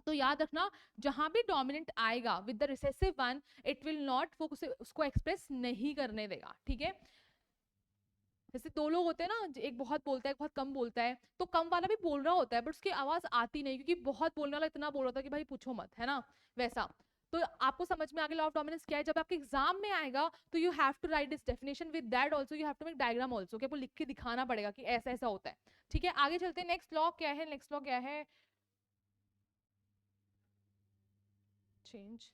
तो याद रखना जहां भी डोमिनेंट आएगा with the recessive one, it will not, वो उसको एक्सप्रेस नहीं करने देगा, ठीक है। जैसे दो लोग होते हैं ना, एक बहुत बोलता है, एक बहुत कम बोलता है, तो कम वाला भी बोल रहा होता है बट उसकी आवाज आती नहीं, क्योंकि बहुत बोलने वाला इतना बोल रहा था कि भाई पूछो मत, है ना, वैसा। तो आपको समझ में आ गया लॉ ऑफ डोमिनेंस क्या है। जब आपके एग्जाम में आएगा तो you have to write this definition, with that also you have to make diagram also, कि आपको लिख के दिखाना पड़ेगा कि ऐसा ऐसा होता है, ठीक है। आगे चलते हैं, नेक्स्ट लॉ क्या है, नेक्स्ट लॉ क्या है, चेंज,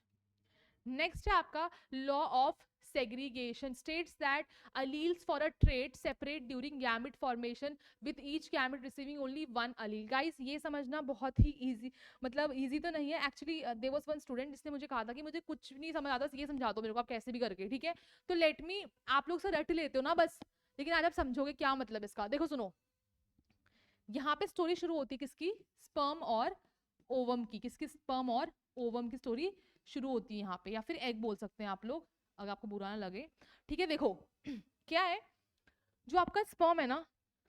नेक्स्ट है आपका law of segregation, states that alleles for a trait separate during gamete formation with each gamete receiving only one allele. guys ये समझना बहुत ही easy, मतलब easy तो नहीं है actually. there was one student जिसने मुझे कहा था कि मुझे कुछ नहीं समझ आता, ये समझा दो मेरे को आप कैसे भी करके, ठीक है. तो लेट मी, आप लोग से रट लेते हो ना बस, लेकिन आज आप समझोगे क्या मतलब इसका. देखो सुनो, यहाँ पे स्टोरी शुरू होती है किसकी, स्पर्म और ओवम की. किसकी, स्पर्म और ओवम की स्टोरी शुरू होती है यहाँ पे, या फिर एग बोल सकते हैं आप लोग अगर आपको बुरा ना लगे, ठीक है. देखो क्या है, जो आपका स्पर्म है ना,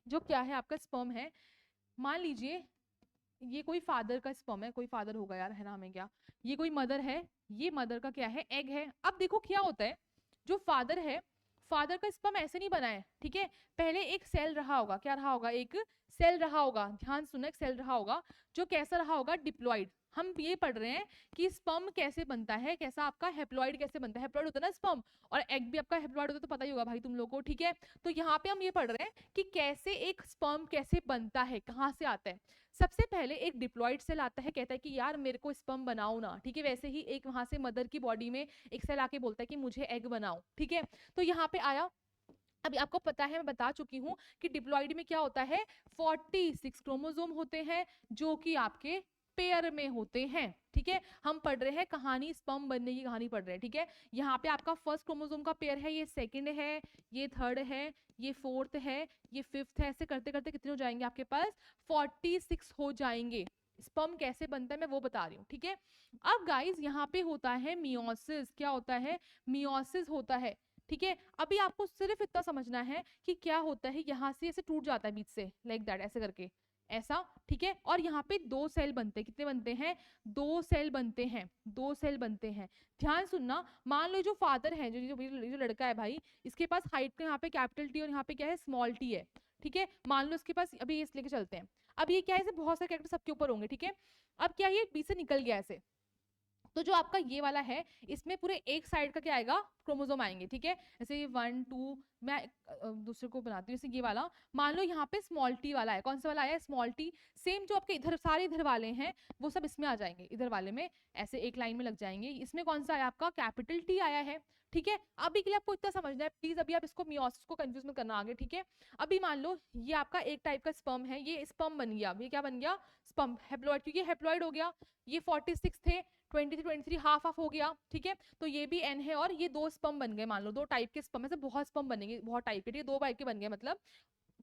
जो क्या है आपका स्पर्म है, मान लीजिए ये कोई फादर का स्पर्म है, कोई फादर होगा यार, है ना, हमें क्या, ये कोई मदर है, ये मदर का क्या है, एग है. अब देखो क्या होता है, जो फादर है, फादर का स्पर्म ऐसे नहीं बना है, ठीक है. पहले एक सेल रहा होगा, क्या रहा होगा, एक सेल रहा होगा, ध्यान सुनो, एक सेल रहा होगा जो कैसा रहा होगा, डिप्लॉइड. हम ये पढ़ रहे हैं कि स्पर्म कैसे बनता है, कैसा आपका हेप्लॉइड कैसे बनता है. हेप्लॉइड होता है ना स्पर्म, और एग भी आपका हेप्लॉइड होता है, तो पता ही होगा भाई तुम लोग को, ठीक है. तो यहाँ पे हम ये पढ़ रहे हैं कि कैसे एक स्पर्म कैसे बनता है, कहाँ से आता है. सबसे पहले एक डिप्लॉइड सेल आता है, कहता है कि यार मेरे को स्पर्म बनाओ ना, ठीक है. वैसे ही एक वहां से मदर की बॉडी में एक सेल आके बोलता है कि मुझे एग बनाओ, ठीक है. तो यहाँ पे आया, अभी आपको पता है, मैं बता चुकी हूँ कि डिप्लॉइड में क्या होता है, 46 क्रोमोसोम होते हैं जो कि आपके पेयर में होते हैं, ठीक है. हम पढ़ रहे हैं कहानी, स्पर्म बनने की कहानी पढ़ रहे हैं, ठीक है. यहाँ पे आपका फर्स्ट क्रोमोसोम का पेयर है, ये सेकंड है, ये थर्ड है, ये फोर्थ है, ये फिफ्थ है. ऐसे करते करते कितने हो जाएंगे आपके पास, 46 हो जाएंगे. स्पर्म कैसे बनता है मैं वो बता रही हूँ, ठीक है. अब गाइज यहाँ पे होता है मियोसिस. क्या होता है, मियोसिस होता है, ठीक है. अभी आपको सिर्फ इतना समझना है कि क्या होता है, यहाँ से ऐसे टूट जाता है बीच से, लाइक दैट, ऐसे करके, ऐसा, ठीक है. और यहाँ पे दो सेल बनते हैं, कितने बनते हैं, दो सेल बनते हैं, दो सेल बनते हैं. ध्यान सुनना, मान लो जो फादर है, जो लड़का है भाई, इसके पास हाइट का यहाँ पे कैपिटल टी और यहाँ पे क्या है, स्मॉल टी है, ठीक है. मान लो इसके पास, अभी इस लेके चलते हैं, अब ये क्या है, बहुत सारे कैरेक्टर सबके ऊपर होंगे, ठीक है. अब क्या ये बीच से निकल गया ऐसे, तो जो आपका ये वाला है, इसमें पूरे एक साइड का क्या आएगा, क्रोमोसोम आएंगे, ठीक है. जैसे ये 1 2, मैं दूसरे को बनाती हूँ, जैसे ये वाला, मान लो यहाँ पे स्मॉल टी वाला है, कौन सा वाला है, स्मॉल टी. सेम जो आपके इधर सारे इधर वाले हैं वो सब इसमें आ जाएंगे, इधर वाले में ऐसे एक लाइन में लग जाएंगे. इसमें कौन सा आया आपका, कैपिटल टी आया है, ठीक है. अभी के लिए आपको इतना समझना है प्लीज, अभी आप इसको मियोसिस को कंफ्यूज मत करना आगे, ठीक है. अभी मान लो ये आपका एक टाइप का स्पर्म है, ये स्पर्म बन गया, ये क्या बन गया, स्पर्म, हेप्लॉइड, क्योंकि हेप्लॉइड हो गया. ये 46 थे, 23 हाफ हाफ हो गया, ठीक है. तो ये भी एन है, और ये दो स्पर्म बन गए, मान लो दो टाइप के स्पर्म, ऐसे बहुत स्पर्म बनेंगे, बहुत टाइप के, ठीक है, दो टाइप के बन गए मतलब,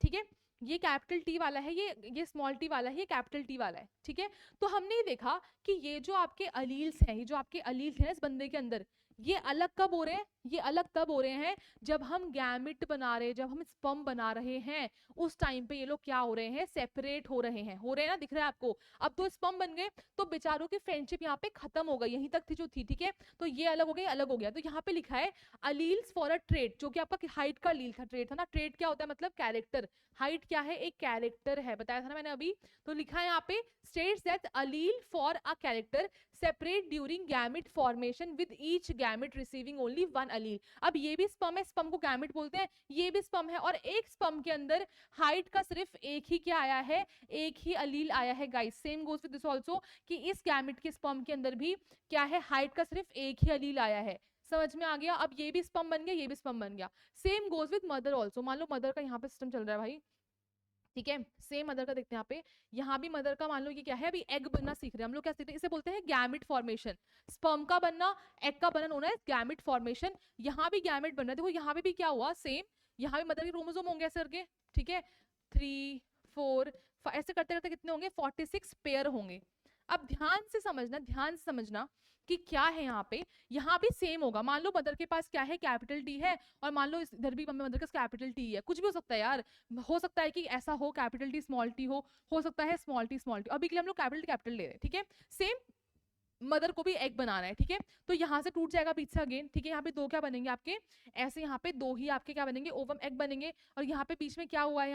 ठीक है. ये कैपिटल टी वाला है, ये स्मॉल टी वाला है, ये कैपिटल टी वाला है, ठीक है. तो हमने ये देखा कि ये जो आपके अलील्स हैं, ये जो आपके अलील्स हैं इस बंदे के अंदर, ये अलग कब हो रहे हैं, ये अलग तब हो रहे हैं जब हम गैमिट बना रहे हैं, जब हम स्पर्म बना रहे हैं, उस टाइम पे ये लोग क्या हो रहे हैं, सेपरेट हो रहे हैं, ना, दिख रहा है आपको. अब तो स्पर्म बन गए, तो बेचारों की फ्रेंडशिप यहाँ पे खत्म हो गई, यहीं तक थी जो थी, ठीक है. तो ये अलग हो गया, अलग हो गया. तो यहाँ पे लिखा है अलील्स फॉर अ ट्रेट, जो कि आपका हाइट का अलील था, ट्रेट था ना. ट्रेट क्या होता है, मतलब कैरेक्टर. हाइट क्या है, एक कैरेक्टर है, बताया था ना मैंने अभी. तो लिखा है यहाँ पे states that allele for a character separate during gamete formation with each gamete receiving only one allele. अब ये भी स्पर्म है, स्पर्म को गैमिट बोलते हैं, ये भी स्पर्म है, और एक स्पर्म के अंदर हाइट का सिर्फ एक ही क्या आया है, एक ही अलील आया है guys. Same goes with this also, कि इस गैमिट के स्पर्म के अंदर भी क्या है, हाइट का सिर्फ एक ही अलील आया है. समझ में आ गया. अब ये भी स्पर्म बन गया, ये भी स्पर्म बन गया. Same goes with mother also. मान लो मदर का यहाँ पे सिस्टम चल रहा है भाई, ठीक है. सेम मदर का देखते हैं यहाँ पे, यहाँ भी मदर का मान लो ये क्या है, अभी एग बनना सीख रहे हैं हम लोग, क्या सीखते हैं, इसे बोलते हैं गैमिट फॉर्मेशन. स्पर्म का बनना, एग का बनना होना है गैमिट फॉर्मेशन. यहाँ भी गैमिट बन रहा है, देखो यहाँ पे भी क्या हुआ, सेम. यहाँ भी मदर के क्रोमोसोम होंगे ऐसे करके, ठीक है, 3 4 ऐसे करते करते कितने होंगे, 46 पेयर होंगे. अब ध्यान से समझना, ध्यान से समझना कि क्या है यहाँ पे सेम होगा. मान लो मदर के पास क्या है, कैपिटल टी है, और मान लो इधर भी मदर के पास कैपिटल टी है. कुछ भी हो सकता है यार, हो सकता है कि ऐसा हो, कैपिटल टी स्मॉल टी हो सकता है स्मॉल टी स्मॉल टी. अभी के लिए हम लोग कैपिटल ले रहे हैं, ठीक है. सेम मदर को भी एग बनाना है, ठीक है. तो यहाँ से टूट जाएगा पीछे अगेन, ठीक है. यहाँ पे दो क्या बनेंगे आपके, ऐसे यहाँ पे दो ही आपके क्या बनेंगे, ओवम एग बनेंगे. और यहाँ पे बीच में क्या हुआ है,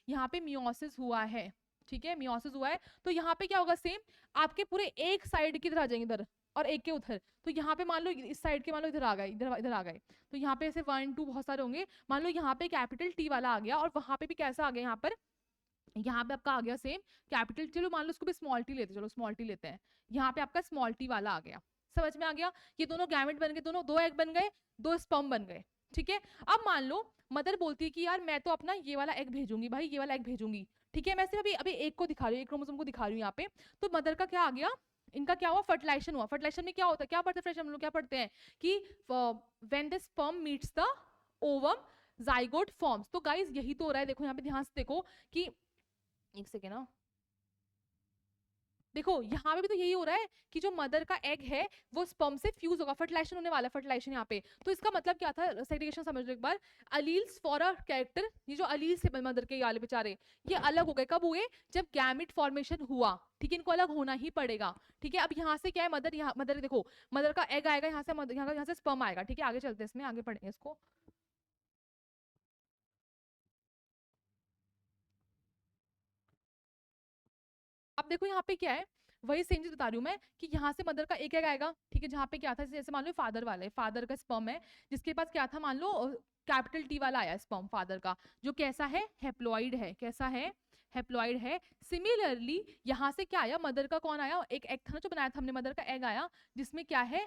यहाँ पे मियोसिस हुआ है, ठीक है, मियोसिस हुआ है. तो यहाँ पे क्या होगा, सेम आपके पूरे एक साइड की तरह आ जाएंगे इधर, और एक के उधर. तो यहाँ पे मान लो इस साइड के, मान लो इधर आ गए, इधर इधर आ गए. तो यहाँ पे ऐसे 1 2 बहुत सारे होंगे. मान लो यहाँ पे कैपिटल टी वाला आ गया, और वहां पे भी कैसा आ गया, यहाँ पे आपका आ गया सेम कैपिटल. चलो मान लो इसको भी स्मॉल टी लेते, चलो स्मॉल टी लेते हैं. यहाँ पे आपका स्मॉल टी वाला आ गया, समझ में आ गया? ये दोनों गैमेट बन गए, दोनों 2 एग बन गए, 2 स्पर्म बन गए, ठीक है। अब मान लो मदर बोलती है कि यार मैं तो अपना ये वाला एग भेजूंगी भाई, ये वाला एग भेजूंगी, ठीक है। मैं सिर्फ अभी अभी एक को दिखा रही हूँ, एक क्रोमोसोम को दिखा रही हूँ यहाँ पे। तो मदर का क्या आ गया, इनका क्या हुआ, फर्टिलाइजेशन हुआ। फर्टिलाइजेशन में क्या होता है, क्या पढ़ते हैं फ्रेंड्स, हम लोग क्या पढ़ते हैं कि when the sperm meets the ovum zygote forms. तो गाइस यही तो हो रहा है, देखो यहाँ पे ध्यान से देखो कि एक सेकेंड ना, देखो यहाँ पे भी तो यही हो रहा है कि जो मदर का एग है वो स्पर्म से फ्यूज होगा, फर्टिलाइजेशन होने वाला है, फर्टिलाइजेशन यहाँ पे। तो इसका मतलब क्या था, सेग्रीगेशन समझ लो एक बार। अलील्स फॉर अ कैरेक्टर, ये जो अलील्स थे मदर के वाले बेचारे, ये अलग हो गए, कब हुए, जब गैमिट फॉर्मेशन हुआ, ठीक है। इनको अलग होना ही पड़ेगा, ठीक है। अब यहाँ से क्या है, मदर, यहाँ मदर देखो, मदर का एग आएगा यहाँ से, यहाँ से स्पर्म आएगा, ठीक है। आगे चलते हैं, इसमें आगे पढ़ेंगे इसको। अब देखो यहाँ पे क्या है, वही सेम चीज बता रही हूँ मैं कि यहाँ से मदर का एक एग आएगा, ठीक है। जहाँ पे क्या था, जैसे मान लो फादर वाला है, फादर का स्पर्म है, जिसके पास क्या था, मान लो कैपिटल टी वाला आया स्पर्म फादर का, जो कैसा है, हेप्लॉइड है, कैसा है, हेप्लॉइड है। सिमिलरली यहाँ से क्या आया, मदर का कौन आया, एक एग था ना जो बनाया था हमने, मदर का एग आया, जिसमें क्या है,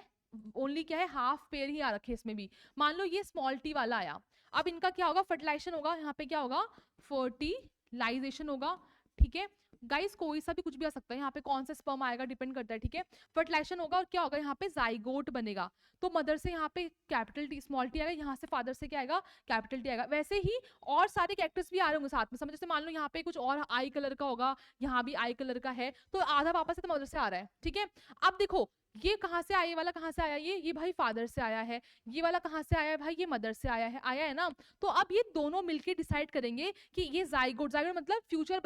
ओनली क्या है, हाफ पेयर ही आ रखे इसमें भी। मान लो ये स्मॉल टी वाला आया, अब इनका क्या होगा, फर्टिलाइजेशन होगा, यहाँ पे क्या होगा, फर्टिलाइजेशन होगा, ठीक है। गाइस कोई सा भी कुछ भी आ सकता है, यहाँ पे कौन सा स्पर्म आएगा डिपेंड करता है, ठीक है। फर्टिलाइजेशन होगा और क्या होगा, यहाँ पे जाइगोट बनेगा। तो मदर से यहाँ पे कैपिटल टी स्मॉल टी आएगा, यहाँ से फादर से क्या आएगा, कैपिटल टी आएगा। वैसे ही और सारे कैरेक्टर्स भी आ रहे होंगे साथ में, समझ, जैसे मान लो यहाँ पे कुछ और आई कलर का होगा, यहाँ भी आई कलर का है, तो आधा वापस से तो मदर से आ रहा है, ठीक है। अब देखो ये कहाँ से आया, ये वाला कहाँ से आया, ये भाई फादर से आया है, ये वाला कहाँ से आया है भाई, ये मदर से आया है ना। तो अब ये दोनों मिलके डिसाइड करेंगे कि ये जाइगोट, जाइगोट मतलब फ्यूचर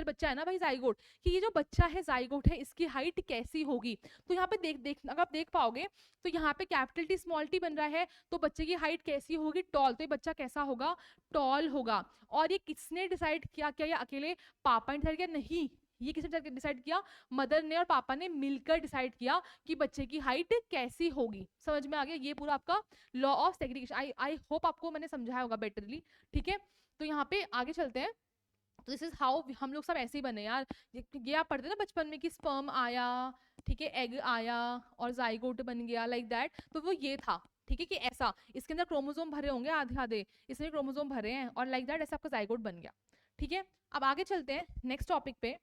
बच्चा है ना भाई जाइगोट, कि ये जो बच्चा है जाइगोट है, इसकी हाइट कैसी होगी। तो यहाँ पे देख अगर आप देख पाओगे तो यहाँ पे कैपिटल टी स्मॉल टी बन रहा है, तो बच्चे की हाइट कैसी होगी, टॉल। तो ये बच्चा कैसा होगा, टॉल होगा। और ये किसने डिसाइड किया, क्या ये अकेले पापा ने डिसाइड किया, नहीं, ये किसने डिसाइड किया, मदर ने और पापा ने मिलकर डिसाइड किया कि बच्चे की हाइट कैसी होगी। समझ में आ गया, ये पूरा आपका law of segregation. I hope आपको मैंने समझाया होगा बेटरली, ठीक है। तो यहाँ पे आगे चलते हैं। तो दिस इज हाउ हम लोग सब ऐसे ही बने यार, ये आप पढ़ते ना बचपन में कि स्पर्म आया, ठीक है, एग आया और जाइगोट बन गया, लाइक दैट। तो वो ये था, ठीक है, कि ऐसा इसके अंदर क्रोमोसोम भरे होंगे आधे आधे, इसमें क्रोमोसोम भरे हैं और लाइक दैट ऐसा आपका जाइगोट बन गया, ठीक है। अब आगे चलते हैं नेक्स्ट टॉपिक पे।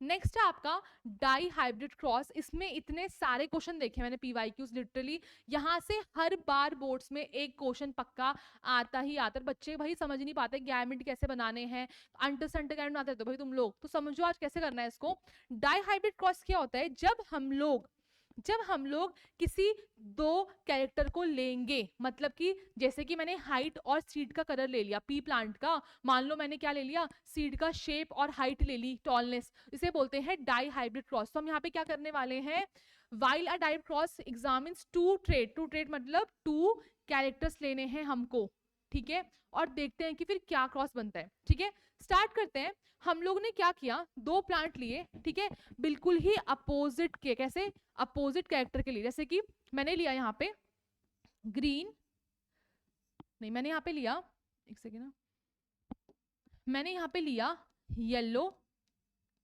नेक्स्ट है आपका डाई हाइब्रिड क्रॉस। इसमें इतने सारे क्वेश्चन देखे मैंने पीवाईक्यूज, लिटरली यहाँ से हर बार बोर्ड्स में एक क्वेश्चन पक्का आता ही आता है। बच्चे भाई समझ नहीं पाते गैमेट कैसे बनाने हैं, अंटर सेंटर गैमेट बनाते तो भाई तुम लोग तो समझो आज कैसे करना है इसको। डाई हाइब्रिड क्रॉस क्या होता है, जब हम लोग किसी दो कैरेक्टर को लेंगे, मतलब कि जैसे कि मैंने हाइट और सीड का कलर ले लिया पी प्लांट का, मान लो मैंने क्या ले लिया, सीड का शेप और हाइट ले ली, टॉलनेस, इसे बोलते हैं डाई हाइब्रिड क्रॉस। तो हम यहाँ पे क्या करने वाले हैं, while a di cross examines two trait मतलब टू कैरेक्टर्स लेने हैं हमको, ठीक है, और देखते हैं कि फिर क्या क्रॉस बनता है, ठीक है। स्टार्ट करते हैं। हम लोग ने क्या किया, दो प्लांट लिए, ठीक है, बिल्कुल ही अपोजिट के, कैसे, अपोजिट कैरेक्टर के लिए। जैसे कि मैंने लिया यहाँ पे ग्रीन, नहीं मैंने यहाँ पे लिया, एक सेकेंड ना, मैंने यहाँ पे लिया yellow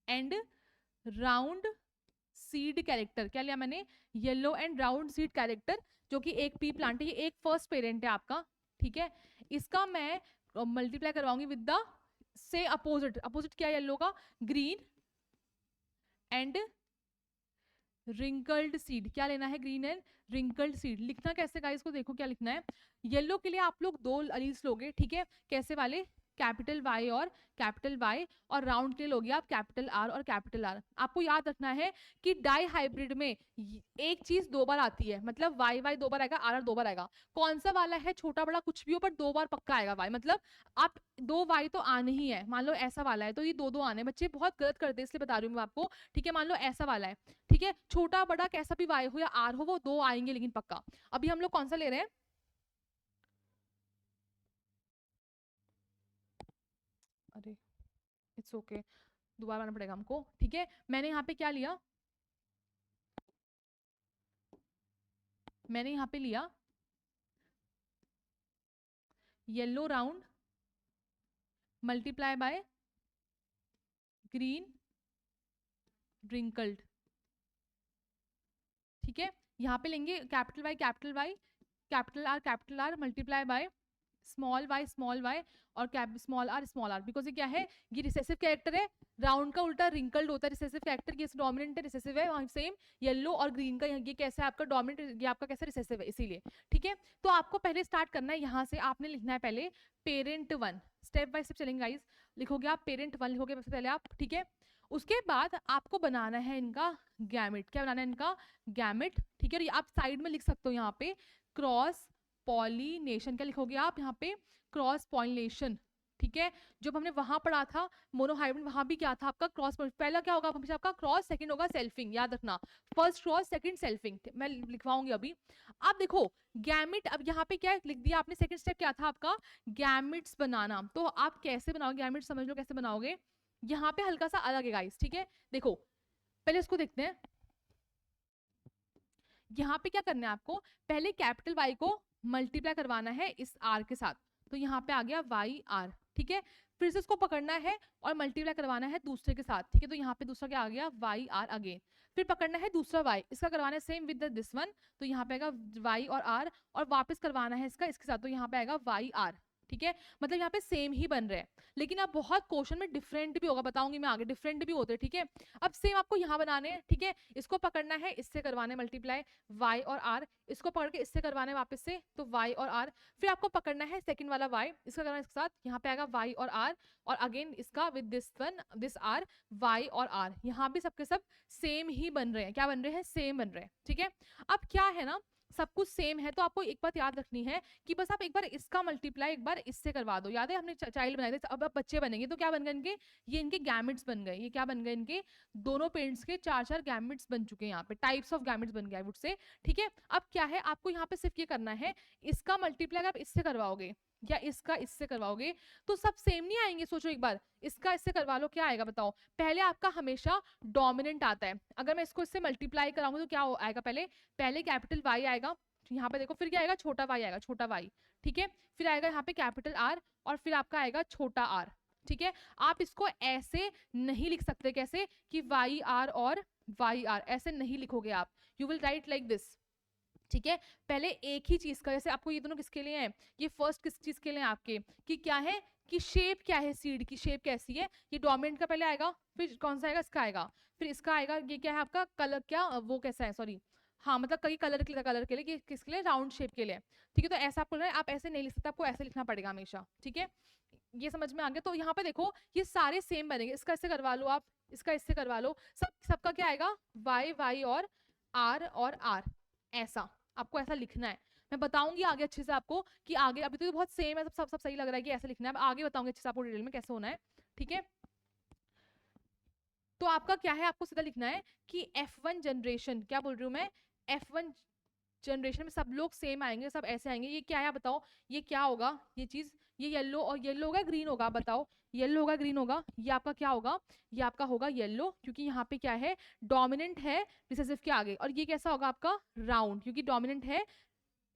and round seed character. क्या लिया मैंने, yellow and round seed character, जो कि एक पी प्लांट है, ये एक फर्स्ट पेरेंट है आपका, ठीक है। इसका मैं मल्टीप्लाई करवाऊंगी विद द से अपोजिट, अपोजिट क्या है येलो का, ग्रीन एंड रिंकल्ड सीड। क्या लेना है, ग्रीन एंड रिंकल्ड सीड। लिखना कैसे गाइस को देखो क्या लिखना है। येलो के लिए आप लोग दो अलील्स लोगे, ठीक है, कैसे वाले, कैपिटल वाई और कैपिटल वाई, और राउंड के लिए लोगे आप कैपिटल आर और कैपिटल आर। आपको याद रखना है कि डाई हाइब्रिड में एक चीज दो बार आती है, मतलब वाई वाई दो बार आएगा, आर आर दो बार आएगा। कौन सा वाला है, छोटा बड़ा कुछ भी हो, पर दो बार पक्का आएगा वाई, मतलब आप दो वाई तो आने ही है। मान लो ऐसा वाला है तो ये दो दो आने, बच्चे बहुत गलत करते हैं इसलिए बता रही हूँ मैं आपको, ठीक है। मान लो ऐसा वाला है, ठीक है, छोटा बड़ा कैसा भी वाई हो या आर हो, वो दो आएंगे लेकिन पक्का। अभी हम लोग कौन सा ले रहे हैं, अरे इट्स ओके, दोबारा आना पड़ेगा हमको, ठीक है। मैंने यहाँ पे क्या लिया, मैंने यहाँ पे लिया yellow round multiply by green, wrinkled, ठीक है। यहाँ पे लेंगे capital Y capital R multiply by small Y और स्मॉल आर, बिकॉज ये क्या है, ये रिसेसिव कैरेक्टर है, राउंड का उल्टा रिंकल्ड होता है रिसेसिव कैरेक्टर, ये डोमिनेंट है रिसेसिव है, सेम येलो और ग्रीन का ये कैसा है आपका डोमिनेंट, ये आपका कैसा रिसेसिव है, इसीलिए ठीक है। तो आपको पहले स्टार्ट करना है, यहाँ से आपने लिखना है पहले parent one, step by step चलेंगे गाइस। लिखोगे आप पेरेंट वन, लिखोगे सबसे पहले आप, ठीक है। उसके बाद आपको बनाना है इनका गैमेट, क्या बनाना है इनका गैमेट, ठीक है। आप साइड में लिख सकते हो यहाँ पे क्रॉस पॉलिनेशन, क्या लिखोगे आप यहाँ पे क्रॉस पॉलिनेशन, ठीक है। जब हमने वहां पढ़ा था मोनोहाइब्रिड, वहां भी क्या था आपका क्रॉस, पहला क्या होगा हमेशा आपका क्रॉस, सेकंड होगा सेल्फिंग, याद रखना, फर्स्ट क्रॉस सेकंड सेल्फिंग, मैं लिखवाऊंगी अभी। आप देखो गैमेट, अब यहाँ पे क्या लिख दिया आपने, सेकंड स्टेप क्या था आपका गैमेट्स बनाना, तो आप कैसे बनाओगे गैमेट, समझ लो कैसे बनाओगे। यहाँ पे हल्का सा अलग है गाइस, ठीक है। देखो पहले इसको देखते हैं, यहाँ पे क्या करना है आपको, पहले कैपिटल वाई को मल्टीप्लाई करवाना है इस आर के साथ, तो यहाँ पे आ गया वाई आर, ठीक है। फिर से इसको पकड़ना है और मल्टीप्लाई करवाना है दूसरे के साथ, ठीक है। तो यहाँ पे दूसरा क्या आ गया वाई आर अगेन, फिर पकड़ना है दूसरा वाई, इसका करवाना है सेम विद दिस वन, तो यहाँ पे आएगा वाई और आर, और वापस करवाना है इसका इसके साथ, तो यहाँ पे आएगा वाई आर, ठीक है। मतलब यहाँ पे सेम ही बन रहे हैं, लेकिन अब बहुत क्वेश्चन में डिफरेंट भी होगा, बताऊंगी मैं आगे, डिफरेंट भी होते हैं, ठीक है। अब सेम आपको यहाँ बनाने हैं, ठीक है। इसको पकड़ना है, इससे करवाने मल्टीप्लाई y और r, इसको पकड़ के इससे करवाने वापस से, तो y और r, फिर आपको पकड़ना है सेकंड वाला y, इसका करना है इसके साथ, यहाँ पे आएगा y और r, और अगेन इसका with this one this r, y और r, यहाँ भी सबके सब सेम ही बन रहे हैं, क्या बन रहे हैं, सेम बन रहे हैं, ठीक है। अब क्या है ना, सब कुछ सेम है, तो आपको एक बात याद रखनी है कि बस आप एक बार इसका मल्टीप्लाई एक बार इससे करवा दो, याद है हमने चाइल्ड बनाए थे, अब बच्चे बनेंगे, तो क्या बन गए इनके, ये इनके गैमेट्स बन गए, ये क्या बन गए इनके दोनों पेरेंट्स के चार चार गैमेट्स बन चुके हैं, यहाँ पे टाइप्स ऑफ गैमेट्स बन गए आई वुड से, ठीक है। अब क्या है आपको यहाँ पे सिर्फ ये करना है, इसका मल्टीप्लाई अगर आप इससे करवाओगे या इसका इससे करवाओगे तो सब सेम नहीं आएंगे, सोचो एक बार, इसका इससे करवा लो क्या आएगा बताओ, पहले आपका हमेशा डोमिनेंट आता है, अगर मैं इसको इससे मल्टीप्लाई कराऊंगी तो क्या आएगा, पहले पहले कैपिटल वाई आएगा, यहाँ पे देखो, फिर क्या आएगा छोटा वाई आएगा, छोटा वाई, ठीक है। फिर आएगा यहाँ पे कैपिटल आर, और फिर आपका आएगा छोटा आर, ठीक है। आप इसको ऐसे नहीं लिख सकते, कैसे कि वाई आर और वाई आर, ऐसे नहीं लिखोगे आप, you will write like this, ठीक है। पहले एक ही चीज का, जैसे आपको ये दोनों किसके लिए हैं, ये फर्स्ट किस चीज के लिए आपके, कि क्या है, कि शेप क्या है, सीड की शेप कैसी है, ये डोमिनेंट का पहले आएगा, फिर कौन सा आएगा, इसका आएगा, फिर इसका आएगा, ये क्या है आपका कलर, क्या वो कैसा है, सॉरी हाँ मतलब कई कलर के लिए किसके लिए, राउंड शेप के लिए, ठीक है। तो ऐसा आपको आप ऐसे नहीं लिख सकते, आपको ऐसे लिखना पड़ेगा हमेशा, ठीक है। ये समझ में आ गया। तो यहाँ पे देखो ये सारे सेम बनेंगे, इसका इससे करवा लो आप, इसका इससे करवा लो, सबका क्या आएगा वाई वाई और आर, ऐसा आपको ऐसा लिखना है। मैं बताऊंगी आगे अच्छे से आपको कि आगे, अभी तो बहुत सेम है, सब सही लग रहा है कि ऐसे लिखना है, आगे बताऊंगी अच्छे से आपको डिटेल में कैसे होना है, ठीक है। तो आपका क्या है, आपको सीधा लिखना है कि F1 जनरेशन, क्या बोल रही हूँ मैं, F1 जनरेशन में सब लोग सेम आएंगे, सब ऐसे आएंगे, ये क्या है बताओ, ये क्या होगा, ये चीज, ये येलो और येलो होगा ग्रीन होगा, बताओ येलो होगा ग्रीन होगा, ये आपका क्या होगा, ये आपका होगा येलो, क्योंकि यहाँ पे क्या है डोमिनेंट है रिसेसिव के आगे, और ये कैसा होगा आपका राउंड, क्योंकि डोमिनेंट है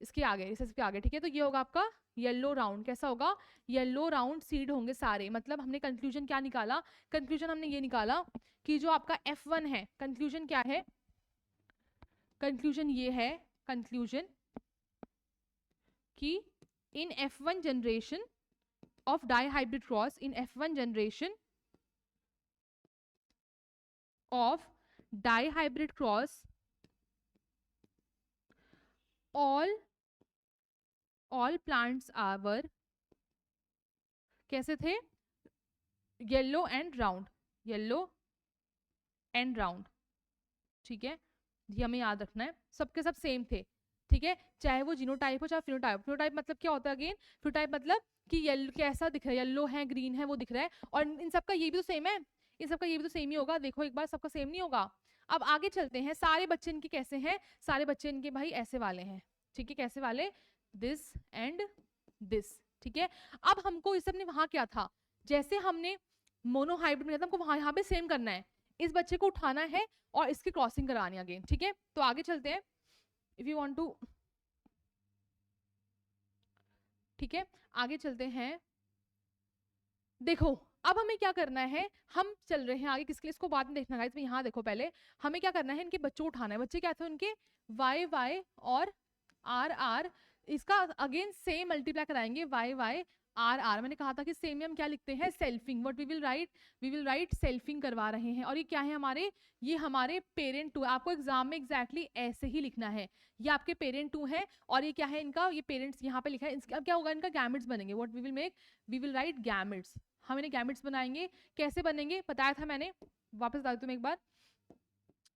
इसके आगे रिसेसिव के आगे, ठीक है। तो ये होगा आपका येलो राउंड, कैसा होगा येलो राउंड सीड होंगे सारे, मतलब हमने कंक्लूजन क्या निकाला, कंक्लूजन हमने ये निकाला कि जो आपका F1 है, कंक्लूजन क्या है, कंक्लूजन ये है, कंक्लूजन कि इन F1 generation of dihybrid cross, in F1 generation of dihybrid cross, all plants are कैसे थे, yellow and round, yellow and round, ठीक है। ये हमें याद रखना है, सबके सब सेम थे, ठीक है, चाहे वो जीनोटाइप हो चाहे फिनोटाइप। फिनोटाइप मतलब क्या होता है अगेन, फिनोटाइप मतलब कि येलो कैसा दिख रहा है, येलो है ग्रीन है वो दिख रहा है, और इन सबका ये भी तो सेम है, इन सबका ये भी तो सेम ही होगा, देखो एक बार सबका सेम नहीं होगा। अब आगे चलते हैं, सारे बच्चे इनके कैसे हैं, सारे बच्चे इनके भाई ऐसे वाले हैं, ठीक है, कैसे वाले, दिस एंड दिस, ठीक है। अब हमको इस सब ने वहां क्या था, जैसे हमने मोनोहाइब्रिड में हमको वहां यहाँ पे सेम करना है, इस बच्चे को उठाना है और इसकी क्रॉसिंग करानी है अगेन, ठीक है। तो आगे चलते हैं, इफ यू वांट टू, ठीक है, आगे चलते हैं। देखो अब हमें क्या करना है, हम चल रहे हैं आगे, किसके लिए, इसको बाद में देखना गाइस, यहाँ देखो पहले हमें क्या करना है, इनके बच्चों उठाना है। बच्चे क्या थे उनके, वाई वाई और आर आर, इसका अगेन सेम मल्टीप्लाई कराएंगे, वाई वाई आर आर। मैंने कहा था कि सेम में हम क्या लिखते हैं, selfing, what we will write selfing करवा रहे हैं। और ये क्या है हमारे, ये हमारे पेरेंट टू है। आपको एग्जाम में एग्जैक्टली ऐसे ही लिखना है, ये आपके पेरेंट टू है और ये क्या है इनका, ये पेरेंट्स यहाँ पे लिखा है। अब क्या होगा, इनका गैमेट्स बनेंगे, what we will make, we will write gametes. हम इन्हें गैमेट्स बनाएंगे, कैसे बनेंगे बताया था मैंने, वापस बता दूं एक बार।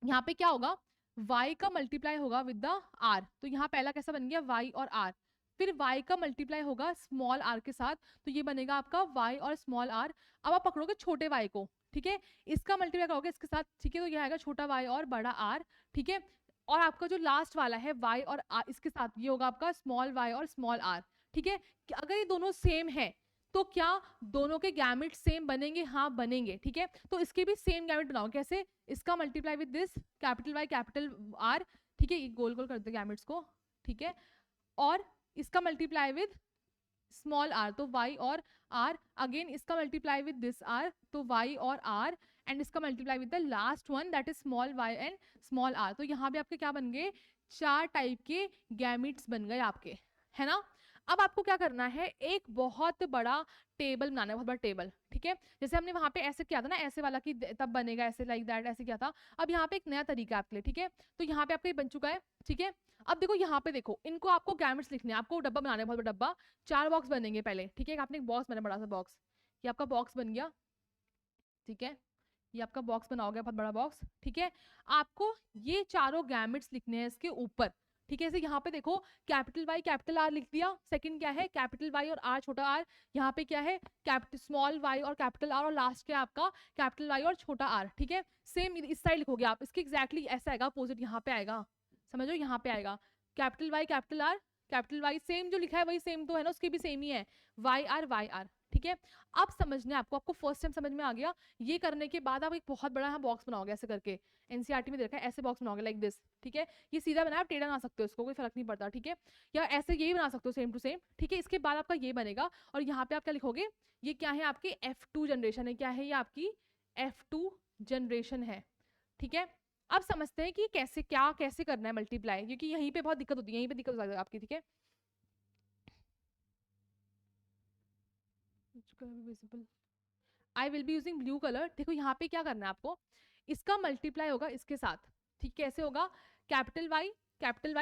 यहाँ पे क्या होगा, y का मल्टीप्लाई होगा विद द r, तो यहाँ पहला कैसा बन गया, y और r। फिर y का मल्टीप्लाई होगा स्मॉल r के साथ, तो ये बनेगा आपका y और स्मॉल r। अब आप पकड़ोगे छोटे y को, ठीक है, इसका मल्टीप्लाई करोगे इसके साथ, ठीक है, तो ये आएगा छोटा y और बड़ा r, ठीक है। और आपका जो लास्ट वाला है y और r, इसके साथ ये होगा आपका स्मॉल y और स्मॉल r, ठीक है। अगर ये दोनों सेम है तो क्या दोनों के गैमेट सेम बनेंगे, हाँ बनेंगे, ठीक है। तो इसके भी सेम गैमेट बनाओ, कैसे, इसका multiply with this capital Y capital R, ठीक है, गोल गोल करते गैमेट्स को, ठीक है। और इसका मल्टीप्लाई विद स्मॉल आर, तो y और r, अगेन इसका मल्टीप्लाई विद दिस r, तो y और r, एंड इसका multiply with the last one that is small y and small r। तो यहाँ पे आपके क्या बन गए, 4 टाइप के गैमेट्स बन गए आपके, है ना। अब आपको क्या करना है, एक बहुत बड़ा टेबल बनाना है, बहुत बड़ा टेबल, ठीक है। जैसे हमने वहां पे ऐसे किया था ना, ऐसे वाला कि तब बनेगा ऐसे, लाइक दैट, ऐसे किया था। अब यहाँ पे एक नया तरीका है आपके लिए, ठीक है। तो यहाँ पे आपका ये बन चुका है, ठीक है। अब देखो यहाँ पे देखो, इनको आपको गैमेट्स लिखने हैं, आपको डब्बा बनाना है, बहुत बड़ा डब्बा, 4 बॉक्स बनेंगे पहले, ठीक है। आपने एक बॉक्स बना, बड़ा सा बॉक्स, ये आपका बॉक्स बन गया, ठीक है। ये आपका बॉक्स बना हो गया, बहुत बड़ा बॉक्स, ठीक है। आपको ये चारों गैमेट्स लिखने हैं इसके ऊपर, ठीक है। जैसे यहाँ पे देखो कैपिटल वाई कैपिटल आर लिख दिया, सेकंड क्या है कैपिटल वाई और आर छोटा आर, यहाँ पे क्या है कैपिटल स्मॉल वाई और कैपिटल आर, और लास्ट क्या है आपका कैपिटल वाई और छोटा आर, ठीक है। सेम इस साइड लिखोगे आप, इसके एग्जैक्टली ऐसा आएगा, अपोजिट यहाँ पे आएगा, समझो, यहाँ पे आएगा capital Y capital R capital Y, same जो लिखा है वही सेम तो है ना, उसकी भी सेम ही है, वाई आर, ठीक है। अब समझना है आपको फर्स्ट टाइम समझ में आ गया। ये करने के बाद आप एक बहुत बड़ा बॉक्स बनाओगे ऐसे करके, एनसीईआरटी में देखा है, ऐसे बॉक्स बनाओगे लाइक दिस, ठीक है। ये सीधा बनाया, आप टेढ़ा बना सकते हो, इसको कोई फर्क नहीं पड़ता, ठीक है। या ऐसे यही बना सकते हो सेम टू सेम, ठीक है। इसके बाद आपका ये बनेगा, और यहाँ पे आप क्या लिखोगे, ये क्या है आपकी F2 जनरेशन है, क्या है ये आपकी F2 जनरेशन है, ठीक है। अब समझते हैं कि कैसे क्या कैसे करना है मल्टीप्लाई, क्योंकि यहीं पे बहुत दिक्कत होती है, यहीं पे दिक्कत हो जाती है आपकी, ठीक है। I will be using blue colour. देखो यहाँ पे क्या करना है आपको, इसका मल्टीप्लाई होगा इसके साथ, ठीक, कैसे होगा, कैपिटल वाई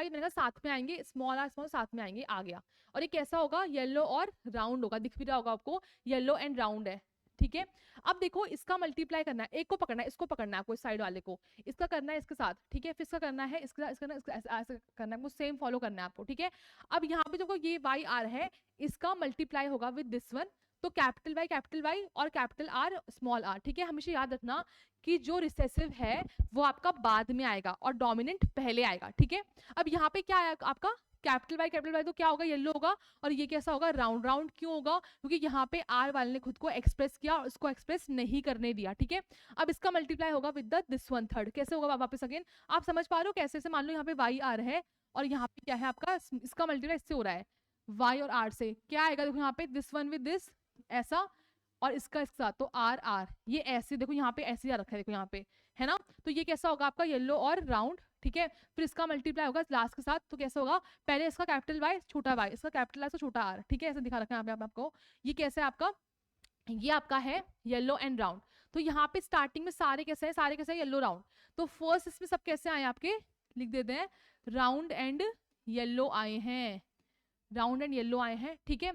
मैंने कहा साथ में आएंगे, स्मॉल आर स्मॉल साथ में आएंगे, आ गया। और ये कैसा होगा, येलो और राउंड होगा, दिख भी रहा होगा आपको, येलो एंड राउंड है, ठीक है। अब देखो इसका मल्टीप्लाई करना है, एक को पकड़ना है, इसको पकड़ना है आपको, इस साइड वाले को, इसका करना है इसके साथ, ठीक है। फिर इसका करना है इसके साथ, इसका ऐसे करना है आपको, सेम फॉलो करना है आपको, ठीक है। अब यहाँ पे जो ये वाई आर है, इसका मल्टीप्लाई होगा विद दिस वन, तो कैपिटल वाई और कैपिटल आर स्मॉल आर, ठीक है। हमेशा याद रखना कि जो रिसेसिव है वो आपका बाद में आएगा और डोमिनेंट पहले आएगा, ठीक है। अब यहाँ पे क्या आया आपका कैपिटल वाई, तो क्या होगा, येलो होगा, और ये कैसा होगा, राउंड। राउंड क्यों होगा, क्योंकि यहाँ पे आर वाले ने खुद को एक्सप्रेस किया और उसको एक्सप्रेस नहीं करने दिया, ठीक है। अब इसका मल्टीप्लाई होगा विद दिस वन थर्ड, कैसे होगा वापस अगेन, आप समझ पा रहे हो कैसे, से मान लो यहाँ पे वाई आर है और यहाँ पे क्या है आपका, इसका मल्टीप्लाई इससे हो रहा है वाई और आर से, क्या आएगा देखो यहाँ पे, दिस वन विद दिस ऐसा, और इसका इसके साथ, तो आर आर, ये ऐसे देखो यहाँ पे ऐसे जा रखा है, देखो यहाँ पे है ना। तो ये कैसा होगा आपका, येलो और राउंड, ठीक है। फिर इसका मल्टीप्लाई होगा लास्ट के साथ, तो कैसे होगा, पहले इसका कैपिटल वाई छोटा वाई, इसका कैपिटल वाई छोटा आर, ठीक है, ऐसे दिखा रखा है यहाँ पे आपको। ये कैसे है आपका, ये आपका है येलो एंड राउंड। तो यहाँ पे स्टार्टिंग में सारे कैसे हैं, सारे कैसे हैं, येलो राउंड। तो फर्स्ट इसमें सब कैसे आए आपके, लिख देते हैं, राउंड एंड येलो आए हैं, राउंड एंड येलो आए हैं, ठीक है।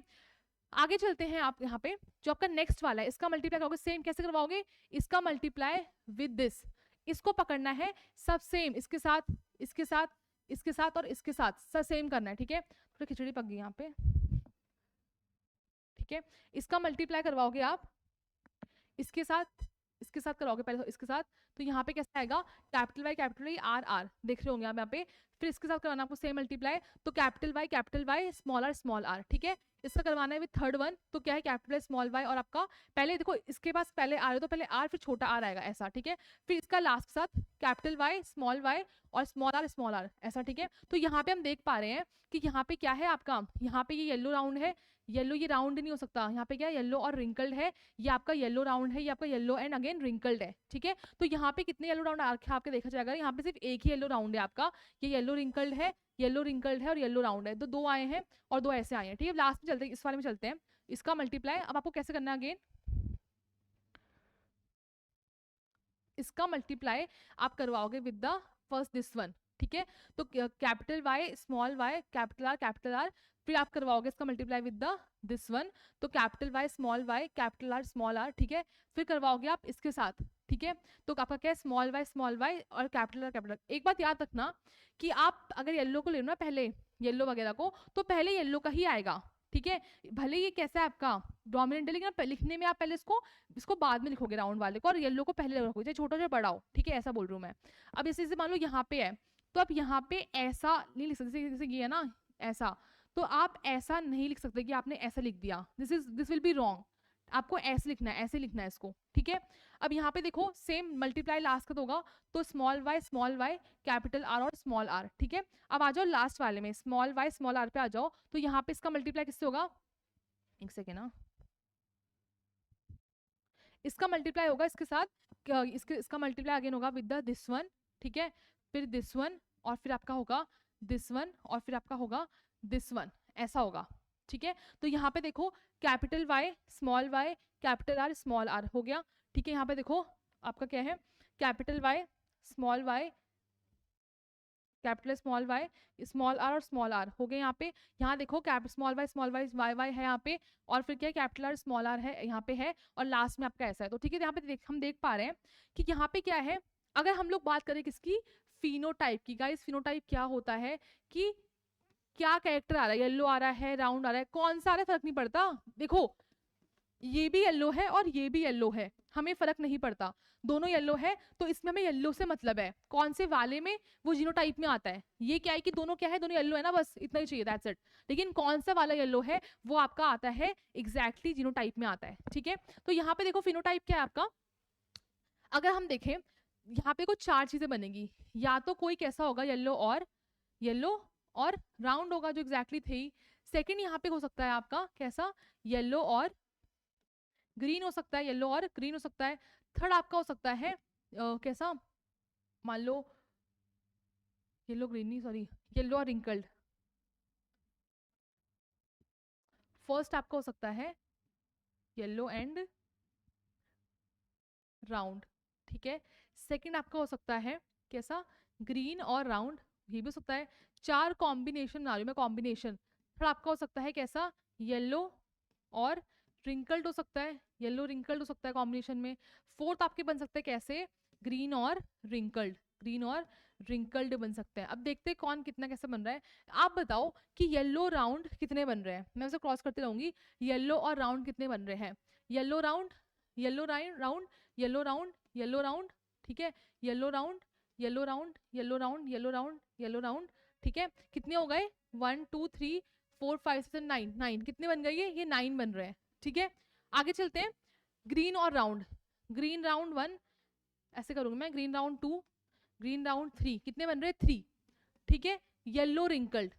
आगे चलते हैं, आप यहाँ पे जो आपका नेक्स्ट वाला है, इसका मल्टीप्लाई करोगे, सेम कैसे करवाओगे, इसका मल्टीप्लाई विद दिस, इसको पकड़ना है सब सेम, इसके साथ इसके साथ इसके साथ और इसके साथ सब सेम करना है, ठीक है। थोड़ी खिचड़ी पक गई यहाँ पे, ठीक है। इसका मल्टीप्लाई करवाओगे आप इसके साथ कराओगे पहले, तो इसके साथ, तो यहाँ पे कैसा आएगा, कैपिटल वाई आर आर, देख रहे होंगे आप यहाँ पे। फिर इसके साथ करवाना आपको सेम मल्टीप्लाई, तो कैपिटल वाई स्मॉल आर, ठीक है। इसका करवाना है विद थर्ड वन, तो क्या है कैपिटल स्मॉल वाई, और आपका पहले देखो इसके पास पहले आर है, तो पहले आर फिर छोटा आर आएगा ऐसा, ठीक है। फिर इसका लास्ट के साथ कैपिटल वाई और स्मॉल आर ऐसा, ठीक है। तो यहाँ पे हम देख पा रहे हैं कि यहाँ पे क्या है आपका, यहाँ पे ये येलो राउंड है, येलो ये राउंड नहीं हो सकता, यहाँ पे क्या येलो और रिंकल्ड है, ये आपका येलो राउंड है, ये आपका येलो एंड अगेन रिंकल्ड है, ठीक है। तो यहाँ पे कितने येलो राउंड आपके देखा जाएगा, यहाँ पे सिर्फ एक ही येलो राउंड है आपका, ये येलो रिंकल्ड है, येलो रिंकल्ड है और येलो राउंड है, तो दो आए हैं और दो ऐसे आए हैं, ठीक है। लास्ट में चलते हैं, इस वाले में चलते हैं, इसका मल्टीप्लाई अब आपको कैसे करना है अगेन, इसका मल्टीप्लाई आप करवाओगे with the first this one, ठीक है। तो capital Y small Y capital R, फिर आप करवाओगे इसका multiply with the this one, तो capital Y capital R small R, ठीक है। फिर करवाओगे आप इसके साथ, ठीक है। तो आपका क्या है स्मॉल वाई और कैपिटल। एक बात याद रखना कि आप अगर येलो को लेना पहले, येलो वगैरह को, तो पहले येलो का ही आएगा, ठीक है। भले ये कैसा है आपका डोमिनेंट है, लेकिन आप लिखने में आप पहले इसको बाद में लिखोगे राउंड वाले को, और येलो को पहले रखोगे, चाहे छोटा चाहे बड़ा हो, ठीक है, ऐसा बोल रही हूँ मैं। अब जैसे मान लो यहाँ पे है, तो आप यहाँ पे ऐसा नहीं लिख सकते, जैसे ये है ना ऐसा, तो आप ऐसा नहीं लिख सकते कि आपने ऐसा लिख दिया, दिस विल बी रॉन्ग, आपको ऐसे लिखना है, ऐसे लिखना है इसको, ठीक है। अब यहाँ पे देखो सेम मल्टीप्लाई लास्ट का तो होगा, तो स्मॉल वाई कैपिटल आर और स्मॉल आर, ठीक है। अब आ जाओ लास्ट वाले में, स्मॉल वाई स्मॉल आर पे आ जाओ, तो यहाँ पे इसका मल्टीप्लाई किससे होगा, एक सेकेंड ना, इसका मल्टीप्लाई होगा इसके साथ, इसका मल्टीप्लाई अगेन होगा विद द दिस वन, ठीक है। फिर दिस वन और फिर आपका होगा दिस वन और फिर आपका होगा दिस वन, ऐसा होगा, ठीक है। तो यहाँ पे देखो capital Y capital R small R हो गया, ठीक है। यहाँ पे देखो आपका क्या है capital Y capital small R और स्मॉल आर हो गए यहाँ पे। यहाँ देखो स्मॉल वाई है यहाँ पे, और फिर क्या है कैपिटल आर स्मॉल आर है यहाँ पे है, और लास्ट में आपका ऐसा है, तो ठीक है। यहाँ पे हम देख पा रहे हैं कि यहाँ पे क्या है, अगर हम लोग बात करें किसकी, फिनोटाइप की। गाइस फिनोटाइप क्या होता है कि क्या कैरेक्टर आ रहा है, येलो आ रहा है, राउंड आ रहा है, कौन सा आ रहा है फर्क नहीं पड़ता, देखो ये भी येलो है और ये भी येलो है, हमें फर्क नहीं पड़ता, दोनों येलो है, तो इसमें हमें येलो से मतलब है कौन से वाले में, वो जीनोटाइप में आता है। ये क्या है कि दोनों क्या है, दोनों येलो है ना, बस इतना ही चाहिए, दैट्स इट। लेकिन कौन सा वाला येलो है वो आपका आता है एग्जैक्टली जीनोटाइप में आता है, ठीक है। तो यहाँ पे देखो फिनोटाइप क्या है आपका, अगर हम देखें यहाँ पे कुछ चार चीजें बनेगी, या तो कोई कैसा होगा येलो और राउंड होगा जो एग्जैक्टली थे। सेकंड यहाँ पे हो सकता है आपका कैसा, येलो और ग्रीन हो सकता है, येलो और ग्रीन हो सकता है। थर्ड आपका हो सकता है कैसा, मान लो येलो ग्रीन नहीं सॉरी येलो और रिंकल्ड। फर्स्ट आपका हो सकता है येलो एंड राउंड, ठीक है। सेकंड आपका हो सकता है कैसा, ग्रीन और राउंड, ये भी हो सकता है। चार कॉम्बिनेशन बना रही हूँ मैं, कॉम्बिनेशन। थर्ड आपका हो सकता है कैसा, येलो और रिंकल्ड हो सकता है, येलो रिंकल्ड हो सकता है कॉम्बिनेशन में। फोर्थ आपके बन सकते हैं कैसे, ग्रीन और रिंकल्ड बन सकते हैं। अब देखते हैं कौन कितना कैसे बन रहा है। आप बताओ कि येलो राउंड कितने बन रहे हैं, मैं उसे क्रॉस करती रहूंगी, येलो और राउंड कितने बन रहे हैं, yellow round yellow round yellow round yellow round, ठीक है, yellow round yellow round yellow round yellow round yellow round, ठीक है। कितने हो गए, 1 2 3 4 5 6 9, 9 कितने बन गए, ये 9 बन रहे हैं, ठीक है। आगे चलते हैं, ग्रीन और राउंड, ग्रीन राउंड 1 ऐसे करूंगी मैं, ग्रीन राउंड 2, ग्रीन राउंड 3, कितने बन रहे हैं 3, ठीक है। येलो रिंकल्ड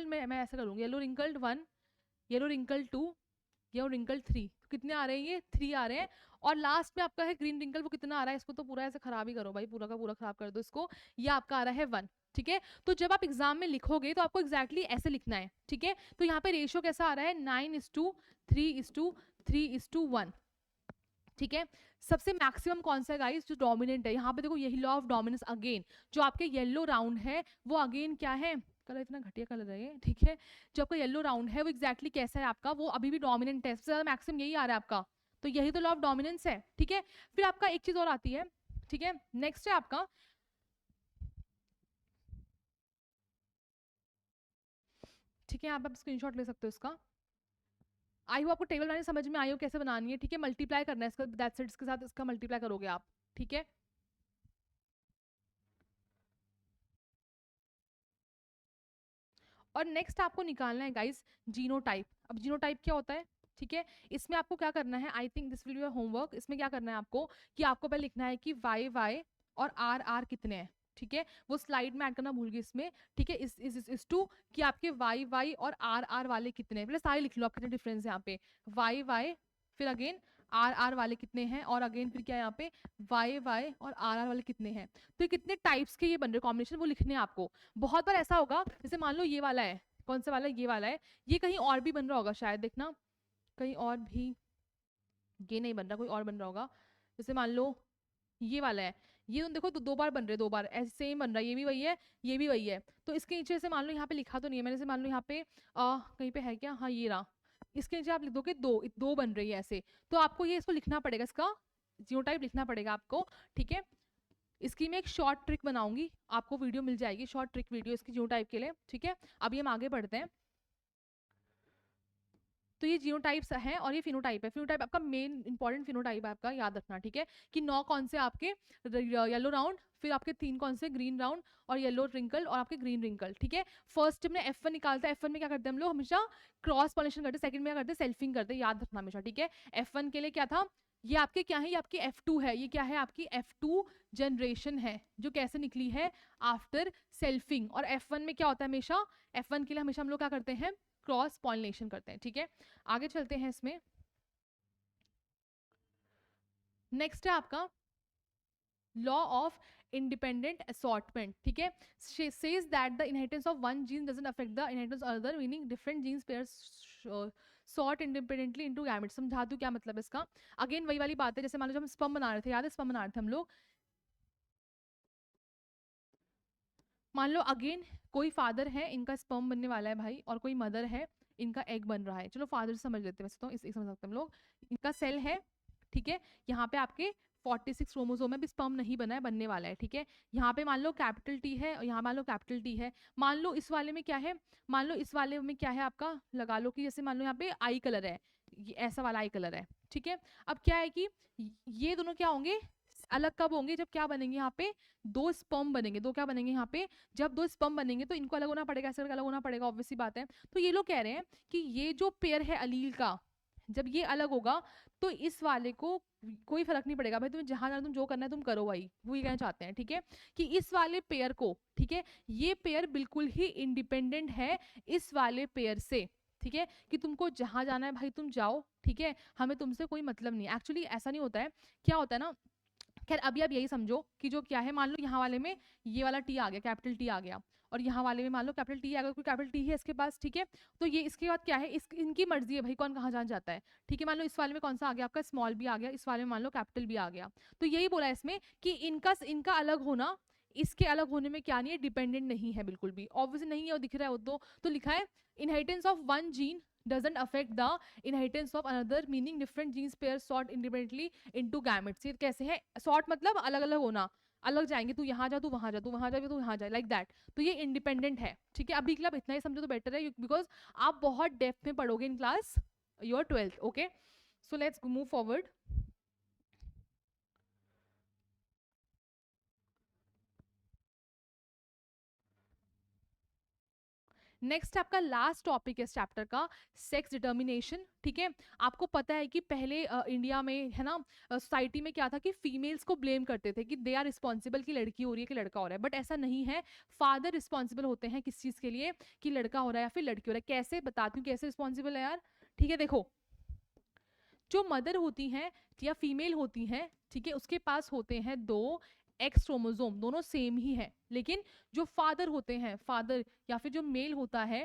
मैं ऐसा करूंगी, yellow wrinkled 1, yellow wrinkled 2, yellow wrinkled 3, कितने आ रहे हैं, ये 3 आ रहे हैं। और लास्ट में आपका है ग्रीन रिंकल, वो कितना आ रहा है, इसको तो पूरा ऐसे खराब ही करो भाई, पूरा का पूरा खराब कर दो इसको, ये आपका आ रहा है 1, ठीक है। तो जब आप एग्जाम में लिखोगे तो आपको एग्जैक्टली ऐसे लिखना है, ठीक है। तो यहाँ पे रेशियो कैसा आ रहा है, 9:3:3:1, ठीक है। सबसे मैक्सिमम कौन सा है गाइस, जो डोमिनेंट है, यहाँ पे देखो यही लॉ ऑफ डोमिनेंस अगेन, जो आपके येलो राउंड है वो अगेन क्या है, कलर इतना घटिया कलर है ये, ठीक है। जो आपका येलो राउंड है वो एग्जैक्टली कैसा है आपका, वो अभी भी डोमिनेंट है, सबसे ज्यादा मैक्सिमम यही आ रहा है आपका, तो यही तो लॉ ऑफ डोमिनेंस है, ठीक है। फिर आपका एक चीज और आती है, ठीक है, नेक्स्ट है आपका ठीक है, आप स्क्रीनशॉट ले सकते हो इसका। आई हो आपको टेबल बनानी समझ में आई हो कैसे बनानी है, ठीक है। मल्टीप्लाई करना है इसका, दैट्स इट, इसके साथ इसका मल्टीप्लाई करोगे आप, ठीक है। और नेक्स्ट आपको निकालना है गाइस जीनोटाइप। अब जीनोटाइप क्या होता है, ठीक है, इसमें आपको क्या करना है, I think this will be your homework. इसमें क्या करना है आपको कि आपको पहले लिखना है कि वाई वाई और आर आर कितने हैं, ठीक है, वो स्लाइड में ऐड करना भूल गई इसमें, ठीक है। इस टू कि आपके वाई वाई और आर आर वाले कितने हैं, पहले सारे लिख लो आप कितने डिफरेंस है यहाँ पे, वाई वाई फिर अगेन आर आर वाले कितने हैं, और अगेन फिर क्या है यहाँ पे वाई वाई और आर आर वाले कितने हैं। तो ये कितने टाइप्स के ये बन रहे कॉम्बिनेशन वो लिखने हैं आपको। बहुत बार ऐसा होगा जैसे मान लो ये वाला है, कौन सा वाला है, ये वाला है, ये कहीं और भी बन रहा होगा शायद, देखना कहीं और भी ये नहीं बन रहा, कोई और बन रहा होगा। जैसे मान लो ये वाला है, ये तुम देखो तो दो बार बन रहे, दो बार ऐसे सेम बन रहा है, ये भी वही है ये भी वही है। तो इसके नीचे से मान लो यहाँ पे लिखा तो नहीं है मैंने, से मान लो यहाँ पे कहीं पे है क्या, हाँ ये रहा, इसके नीचे आप लिख दोगे दो, दो बन रही है ऐसे, तो आपको ये इसको लिखना पड़ेगा, इसका जीनोटाइप लिखना पड़ेगा आपको, ठीक है। इसकी मैं एक शॉर्ट ट्रिक बनाऊंगी, आपको वीडियो मिल जाएगी, शॉर्ट ट्रिक वीडियो इसकी जीनोटाइप के लिए, ठीक है। अभी हम आगे बढ़ते हैं। तो ये जीनोटाइप्स हैं और ये फिनोटाइप है। फिनोटाइप आपका मेन इंपॉर्टेंट फिनोटाइप है आपका, याद रखना, ठीक है, कि 9 कौन से आपके येलो राउंड, फिर आपके 3 कौन से ग्रीन राउंड और येलो रिंकल और आपके ग्रीन रिंकल, ठीक है। फर्स्ट में F1 निकालता है, F1 में क्या करते हैं हम लोग हमेशा क्रॉस पॉलिनेशन करते हैं, सेकंड में क्या करते हैं सेल्फिंग करते हैं, याद रखना हमेशा, ठीक है। F1 के लिए क्या था, ये आपके क्या है, ये आपकी F2 है, ये क्या है आपकी F2 जनरेशन है जो कैसे निकली है आफ्टर सेल्फिंग। और F1 में क्या होता है हमेशा, F1 के लिए हमेशा हम लोग क्या करते हैं क्रॉस पॉलिनेशन करते हैं, ठीक है। आगे चलते हैं इसमें, नेक्स्ट है आपका लॉ ऑफ इंडिपेंडेंट असॉर्टमेंट, ठीक है। Says that the inheritance of one gene doesn't affect the inheritance of other, meaning different genes pairs sort independently into gametes. समझा दूं क्या मतलब है इसका, अगेन वही वाली बात है, जैसे मान लो जब हम स्पर्म बना रहे थे, याद है स्पर्म बना रहे थे हम लोग, मान लो अगेन कोई फादर है, इनका स्पर्म बनने वाला है भाई, और कोई मदर है, इनका एग बन रहा है, चलो फादर से समझ लेते हैं, वैसे तो इस समझ सकते हैं हम लोग, इनका सेल है, ठीक है, यहाँ पे आपके 46 क्रोमोसोम है, भी स्पर्म नहीं बना है, बनने वाला है, ठीक है। यहाँ पे मान लो कैपिटल टी है और यहाँ मान लो कैपिटल टी है, मान लो इस वाले में क्या है, मान लो इस वाले में क्या है आपका, लगा लो कि जैसे मान लो यहाँ पे आई कलर है, ये ऐसा वाला आई कलर है, ठीक है। अब क्या है कि ये दोनों क्या होंगे अलग, कब होंगे, जब क्या बनेंगे यहाँ पे दो स्पर्म बनेंगे, दो क्या बनेंगे यहाँ पे, जब दो स्पर्म बनेंगे तो इनको अलग होना पड़ेगा, ऐसे अलग होना पड़ेगा, ऑब्वियसली बात है। तो ये लोग कह रहे हैं कि ये जो पेयर है अलील का, जब ये अलग होगा तो इस वाले को कोई फर्क नहीं पड़ेगा भाई, तुम्हें जहां जाना तुम जो करना है तुम करो भाई, वो ये कहना चाहते हैं, ठीक है, कि इस वाले पेयर को, ठीक है, ये पेयर बिल्कुल ही इंडिपेंडेंट है इस वाले पेयर से, ठीक है, कि तुमको जहां जाना है भाई तुम जाओ, ठीक है, हमें तुमसे कोई मतलब नहीं है। एक्चुअली ऐसा नहीं होता है, क्या होता है ना, खैर अभी आप यही समझो कि जो क्या है, मान लो यहाँ वाले में ये वाला टी आ गया, कैपिटल टी आ गया, और यहाँ वाले में मान लो कैपिटल टी आ गया, कोई कैपिटल टी है इसके पास, ठीक है, तो ये इसके बाद क्या है, इनकी मर्जी है भाई कौन कहाँ जाना जाता है, ठीक है। मान लो इस वाले में कौन सा आ गया आपका स्मॉल भी आ गया, इस वाले में मान लो कैपिटल भी आ गया, तो यही बोला इसमें कि इनका अलग होना इसके अलग होने में क्या नहीं है, डिपेंडेंट नहीं है बिल्कुल भी, ऑब्वियसली नहीं है, वो दिख रहा है वो तो लिखा है inheritance of one gene doesn't affect the inheritance of another, meaning different genes pairs sort independently into gametes। ये कैसे है, sort मतलब अलग अलग होना, अलग जाएंगे, तू यहाँ जा तू वहां जा, तू वहां जा तू यहाँ जा, लाइक दैट। तो ये इंडिपेंडेंट है, ठीक है। अभी के लिए इतना ही समझो तो बेटर है, बिकॉज आप बहुत डेप्थ में पढ़ोगे in class your 12th, okay. So let's move forward. Next आपका लास्ट टॉपिक है इस चैप्टर का, सेक्स डिटर्मिनेशन, ठीक है। आपको पता है कि पहले इंडिया में है ना, सोसाइटी में क्या था कि फीमेल्स को ब्लेम करते थे कि दे आर रिस्पॉन्सिबल, कि लड़की हो रही है कि लड़का हो रहा है, बट ऐसा नहीं है, फादर रिस्पॉन्सिबल होते हैं किस चीज़ के लिए, कि लड़का हो रहा है या फिर लड़की हो रहा है। कैसे बताती हूँ कैसे रिस्पॉन्सिबल है यार, ठीक है। देखो जो मदर होती हैं या फीमेल होती हैं, ठीक है, उसके पास होते हैं दो एक्स क्रोमोसोम, दोनों सेम ही है, लेकिन जो फादर होते हैं, फादर या फिर जो मेल होता है,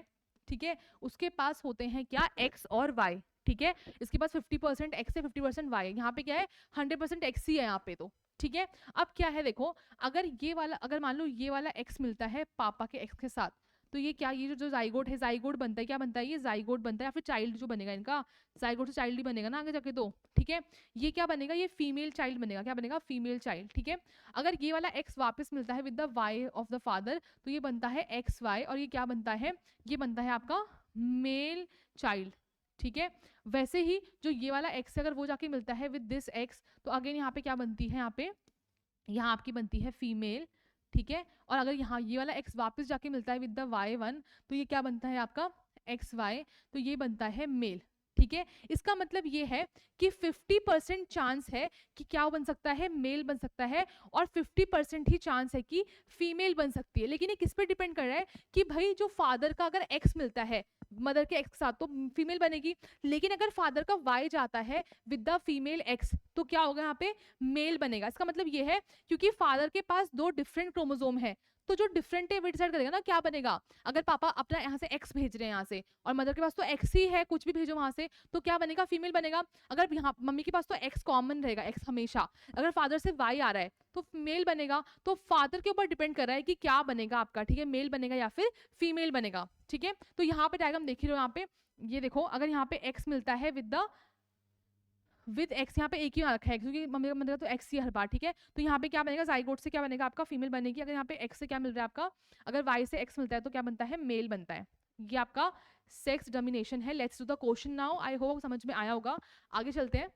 ठीक है, उसके पास होते हैं क्या एक्स और वाई, ठीक है। इसके पास 50% एक्स है 50% वाई है, यहाँ पे क्या है 100% एक्स ही है यहाँ पे, तो ठीक है। अब क्या है देखो, अगर ये वाला, अगर मान लो ये वाला एक्स मिलता है पापा के एक्स के साथ, तो ये क्या, ये जो जाइगोट है, जाइगोट बनता है, क्या बनता है, ये जाइगोट बनता है, या फिर चाइल्ड जो बनेगा इनका, जाइगोट से चाइल्ड ही बनेगा ना आगे जाके, तो ठीक है, ये क्या बनेगा, ये फीमेल चाइल्ड बनेगा, क्या बनेगा, फीमेल चाइल्ड, ठीक है। अगर ये वाला एक्स वापस मिलता है with the Y of the father, तो ये बनता है एक्स वाई, और ये क्या बनता है, ये बनता है आपका मेल चाइल्ड, ठीक है। वैसे ही जो ये वाला एक्स अगर वो जाके मिलता है विद दिस एक्स, तो अगेन यहाँ पे क्या बनती है, यहाँ पे यहाँ आपकी बनती है फीमेल, ठीक है। और अगर यहाँ ये वाला x वापस जाके मिलता है विद द y1, तो ये क्या बनता है आपका xy, तो ये बनता है मेल, ठीक है, इसका मतलब ये है कि 50% चांस है कि क्या बन सकता है, मेल बन सकता है, और 50% ही चांस है कि फीमेल बन सकती है। लेकिन ये किस पे डिपेंड कर रहा है कि भाई जो फादर का अगर एक्स मिलता है मदर के एक्स के साथ तो फीमेल बनेगी, लेकिन अगर फादर का वाई जाता है विद द फीमेल एक्स तो क्या होगा यहाँ पे, मेल बनेगा। इसका मतलब ये है क्योंकि फादर के पास दो डिफरेंट क्रोमोसोम है, तो जो डिफरेंट है वो डिसाइड करेगा ना क्या बनेगा। अगर पापा अपना यहाँ से एक्स भेज रहे हैं यहाँ से, और मदर के पास तो एक्स ही है, कुछ भी भेजो वहां से, तो क्या बनेगा, फीमेल बनेगा। अगर यहाँ मम्मी के पास तो एक्स कॉमन रहेगा, एक्स हमेशा, अगर फादर से वाई आ रहा है तो मेल बनेगा। तो फादर के ऊपर डिपेंड कर रहा है कि क्या बनेगा आपका, ठीक है, मेल बनेगा या फिर फीमेल बनेगा। ठीक है, तो यहाँ पे डायग्राम देख ही रहे हो, यहाँ पे ये देखो, अगर यहाँ पे एक्स मिलता है विद एक्स, यहाँ पे एक ही रखा है क्योंकि मम्मी का मतलब तो एक्स ही हर बार, ठीक है। तो यहाँ पे क्या बनेगा, जाइगोट से क्या बनेगा आपका, फीमेल बनेगी। अगर यहाँ पे एक्स से क्या मिल रहा है आपका, अगर वाई से एक्स मिलता है तो क्या बनता है, मेल बनता है। ये आपका सेक्स डोमिनेशन है। Let's do the question now. I hope समझ में आया होगा। आगे चलते हैं।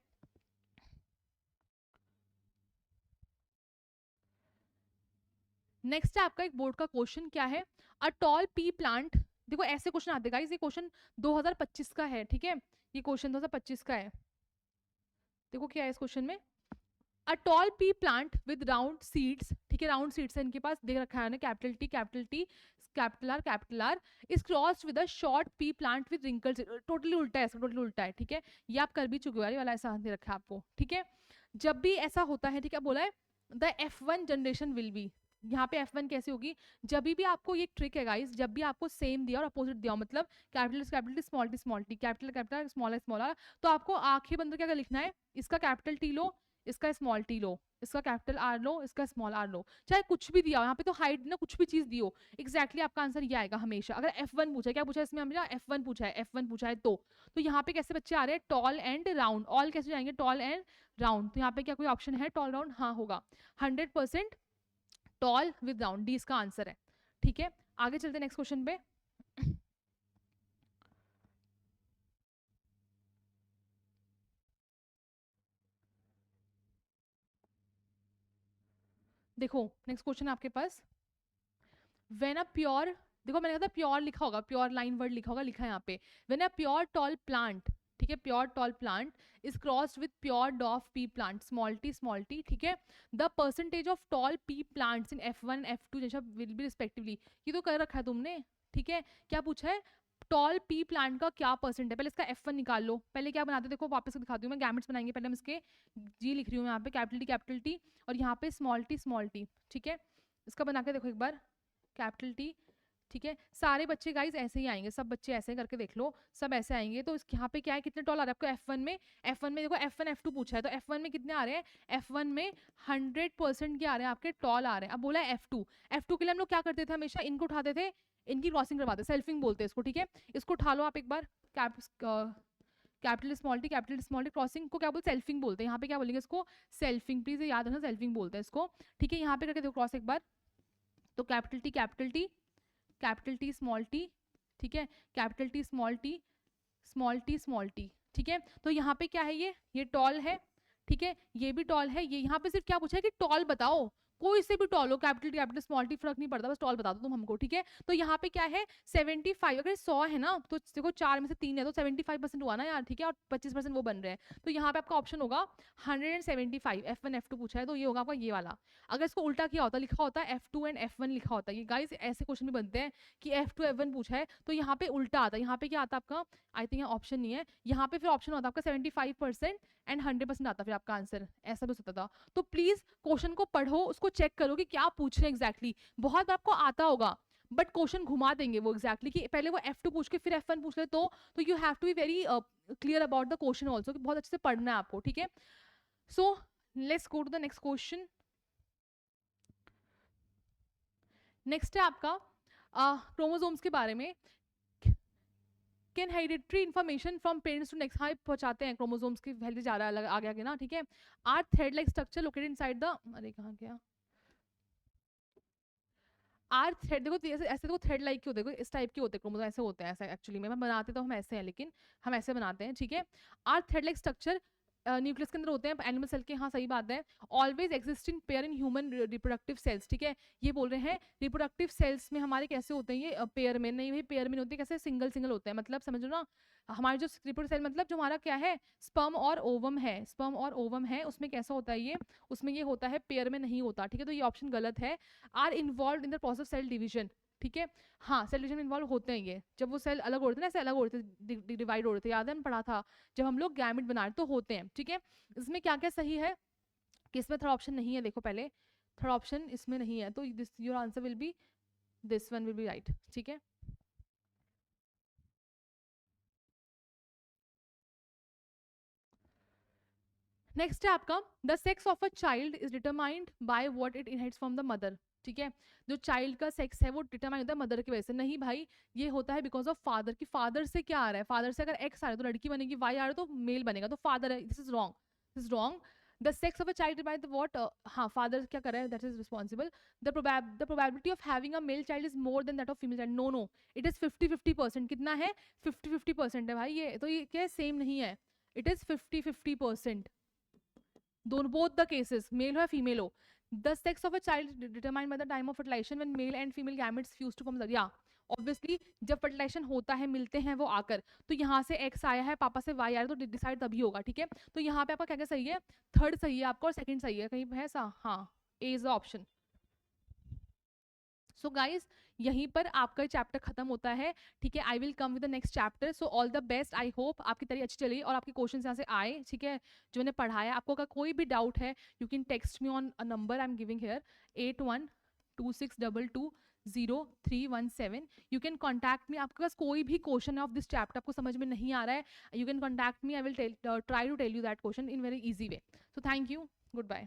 नेक्स्ट है आपका एक बोर्ड का क्वेश्चन, क्या है, अ टॉल पी प्लांट। देखो ऐसे क्वेश्चन आते हैं गाइस, ये क्वेश्चन 2025 का है, ठीक है, ये क्वेश्चन 2025 का है। देखो क्या है इस क्वेश्चन में, a tall P plant with round seeds, ठीक है, राउंड सीड्स है इनके पास, देख रखा है ना, capital T capital R is crossed with a short P plant with wrinkles. Totally उल्टा है इसका, टोटली उल्टा है, ठीक है, ये आप कर भी चुके हो, ये वाला ऐसा दे रखा है आपको, ठीक है। जब भी ऐसा होता है, ठीक है, बोला है the F1 generation will be, यहाँ पे F1 कैसे होगी, जब भी आपको ये ट्रिक है गाइस, जब भी आपको सेम दिया और अपोजिट दिया, मतलब capital small T capital small, तो आपको आखिरी बंद क्या लिखना है, इसका कैपिटल टी लो, इसका स्मॉल टी लो, इसका कैपिटल आर लो, इसका स्मॉल आर लो, चाहे कुछ भी दिया हो यहाँ पे, तो हाइट ना कुछ भी चीज दी हो, एग्जैक्टली आपका आंसर ये आएगा हमेशा। अगर F1 पूछा है, क्या पूछा है इसमें, हमें F1 पूछा है, F1 पूछा है, तो यहाँ पे कैसे बच्चे आ रहे हैं, टॉल एंड राउंड, ऑल कैसे जाएंगे, टॉल एंड राउंड, तो यहाँ पे क्या कोई ऑप्शन है टॉल राउंड, हाँ होगा, 100% टॉल विद राउंड, डी इसका आंसर है। ठीक है, आगे चलते हैं नेक्स्ट क्वेश्चन पे। देखो नेक्स्ट क्वेश्चन आपके पास, व्हेन अ प्योर, देखो मैंने कहा था प्योर लिखा होगा, प्योर लाइन वर्ड लिखा होगा, लिखा है यहाँ पे, when a pure tall plant, ठीक है, pure tall plant is crossed with pure डॉफ P plant, small T, ठीक है, the percentage of tall P plants in F1 F2 जैसा विल बी रिस्पेक्टिवली, ये तो कर रखा है तुमने, ठीक है। क्या पूछा है, टॉल पी प्लांट का क्या परसेंट है, पहले इसका F1 निकाल लो, पहले क्या बनाते, देखो वापस दिखाती हूँ मैं, गैमेट्स बनाएंगे, पहले हम इसके जी लिख रही हूँ यहाँ पे, कैपिटल टी और यहाँ पे स्मॉल टी, ठीक है, इसका बना के देखो एक बार, कैपिटल टी, ठीक है, सारे बच्चे गाइज ऐसे ही आएंगे, सब बच्चे ऐसे करके देख लो, सब ऐसे आएंगे। तो यहाँ पे क्या है, कितने टॉल आ रहे हैं आपको F1 में देखो, F1 F2 पूछा है, तो F1 में कितने आ रहे हैं, F1 में 100% के आ रहे हैं आपके, टॉल आ रहे हैं। अब बोला है F2 के लिए हम लोग क्या करते थे, हमेशा इनको उठाते थे, इनकी क्रॉसिंग करवाते, सेल्फिंग बोलते हैं इसको, ठीक है, इसको उठा लो आप एक बार, कैपिटल स्मॉल टी क्रॉसिंग को क्या बोलते, सेल्फिंग बोलते हैं, यहाँ पे क्या बोलेंगे इसको, सेल्फिंग, प्लीज याद रखना, सेल्फिंग बोलते हैं इसको, ठीक है। यहाँ पे करके देखो क्रॉस एक बार, तो कैपिटल टी स्मॉल टी, ठीक है, कैपिटल टी स्मॉल टी, ठीक है। तो यहाँ पे क्या है, ये टॉल है, ठीक है, ये भी टॉल है, ये यहाँ पे सिर्फ क्या पूछा है कि टॉल बताओ, कोई से भी टॉल हो, कैपिटल स्मॉल टी फर्क नहीं पड़ता, बस टॉल बता दो तुम हमको, ठीक है। तो यहाँ पे क्या है 75, अगर 100 है ना तो देखो 4 में से 3 है तो 75% हुआ ना यार, ठीक है, और 25% वो बन रहे हैं, तो यहाँ पे आपका ऑप्शन होगा 175, F1 F2 पूछा है तो ये होगा आपका ये वाला। अगर इसको उल्टा किया होता, लिखा होता F2 एंड F1 लिखा होता, ये गाइस ऐसे क्वेश्चन भी बनते हैं कि F2 F1 पूछा है तो यहाँ पे उल्टा आता, यहाँ पे क्या आता आपका, आई थिंक ऑप्शन नहीं है, यहाँ पे फिर ऑप्शन होता आपका 75% एंड 100% आता फिर आपका आंसर, ऐसा भी हो सकता था। तो प्लीज क्वेश्चन को पढ़ो, उसको चेक करो कि क्या पूछ रहे हैं एग्जैक्टली, बहुत बार आपको आता होगा बट क्वेश्चन घुमा देंगे वो एग्जैक्टली कि पहले वो F2 पूछ के फिर F1 पूछ ले, तो you have to be very clear about the question also, कि बहुत अच्छे से पढ़ना है आपको, ठीक है। So let's go to the next question. Next है आपका क्रोमोसोम्स के बारे में, can hereditary information from parents to next, हाँ पहुंचाते हैं, क्रोमोसोम्स की वैल्यू जा रहा है आगे आगे ना, ठीक है। Are thread like structure located inside the, अरे कहाँ गया, आर थ्रेड, देखो ऐसे ऐसे देखो थ्रेड लाइक के होते हैं, इस टाइप के होते हैं क्रोमोसोम, ऐसे होते हैं, ऐसे एक्चुअली में बनाते तो हम ऐसे हैं, लेकिन हम ऐसे बनाते हैं, ठीक है। Are thread like structure nucleus के अंदर होते हैं एनिमल सेल के, हाँ सही बात है। Always existing pair in human reproductive cells, ठीक है, ये बोल रहे हैं रिप्रोडक्टिव सेल्स में हमारे कैसे होते हैं ये पेयर में, नहीं भाई पेयर में नहीं होते, कैसे सिंगल सिंगल होते हैं, मतलब समझ लो ना, हमारे जो रिप्रोडक्टिव सेल मतलब जो हमारा क्या है स्पर्म और ओवम है, स्पर्म और ओवम है, उसमें कैसा होता है ये, उसमें ये होता है पेयर में नहीं होता, ठीक है, तो ये ऑप्शन गलत है। Are involve in the process cell division, ठीक है, हाँ सेल डिवीजन में इन्वॉल्व होते हैं ये, जब वो सेल अलग होते हैं ना, ऐसे अलग होते हैं, डिवाइड हो रहे थे, याद है पढ़ा था जब हम लोग गैमेट बना रहे तो होते हैं, ठीक है। इसमें क्या क्या सही है कि इसमें थर्ड ऑप्शन नहीं है, देखो पहले थर्ड ऑप्शन इसमें नहीं है, तो this your answer will be this one will be right, ठीक है। नेक्स्ट है आपका the sex of a child is determined by what it inherits from the mother, ठीक है, जो चाइल्ड का सेक्स है वो डिटरमाइन होता है मदर की वजह से, नहीं भाई ये होता है बिकॉज ऑफ फादर, की फादर से क्या आ रहा है, फादर से अगर एक्स आ रहा है तो लड़की बनेगी, वाई आ रहा है तो मेल बनेगा, तो फादर है, this is wrong, this is wrong. The sex of a child by the what, हाँ फादर क्या कर रहा है that is responsible. The probability of having a male child is more than that of female child, no no it is 50-50%, कितना है 50-50% है भाई, ये तो ये क्या सेम नहीं है, इट इज 50-50%, दोनों बोथ द केसेस मेल हो या फीमेल हो। The sex of a child determined by the time of fertilization when male and female gametes fuse to form, या ऑब्वियसली जब फर्टिलाइजेशन होता है मिलते हैं वो आकर, तो यहाँ से एक्स आया है पापा से वाई आया है, तो डिसाइड तभी होगा, ठीक है, तो यहाँ पे आपका क्या क्या सही है, थर्ड सही है आपका और सेकंड सही है, कहीं है ऐसा, हाँ A is the option. So guys यहीं पर आपका चैप्टर खत्म होता है, ठीक है, I will come with the next chapter, so all the best, I hope आपकी तैयारी अच्छी चली और आपके क्वेश्चन यहाँ से आए, ठीक है, जो मैंने पढ़ाया, आपको अगर कोई भी डाउट है you can text me on a number I am giving here 8126220317, you can contact मी, आपके पास कोई भी क्वेश्चन है ऑफ दिस चैप्टर आपको समझ में नहीं आ रहा है, you can contact me, I will try to tell you that question in very easy way. So thank you, good bye.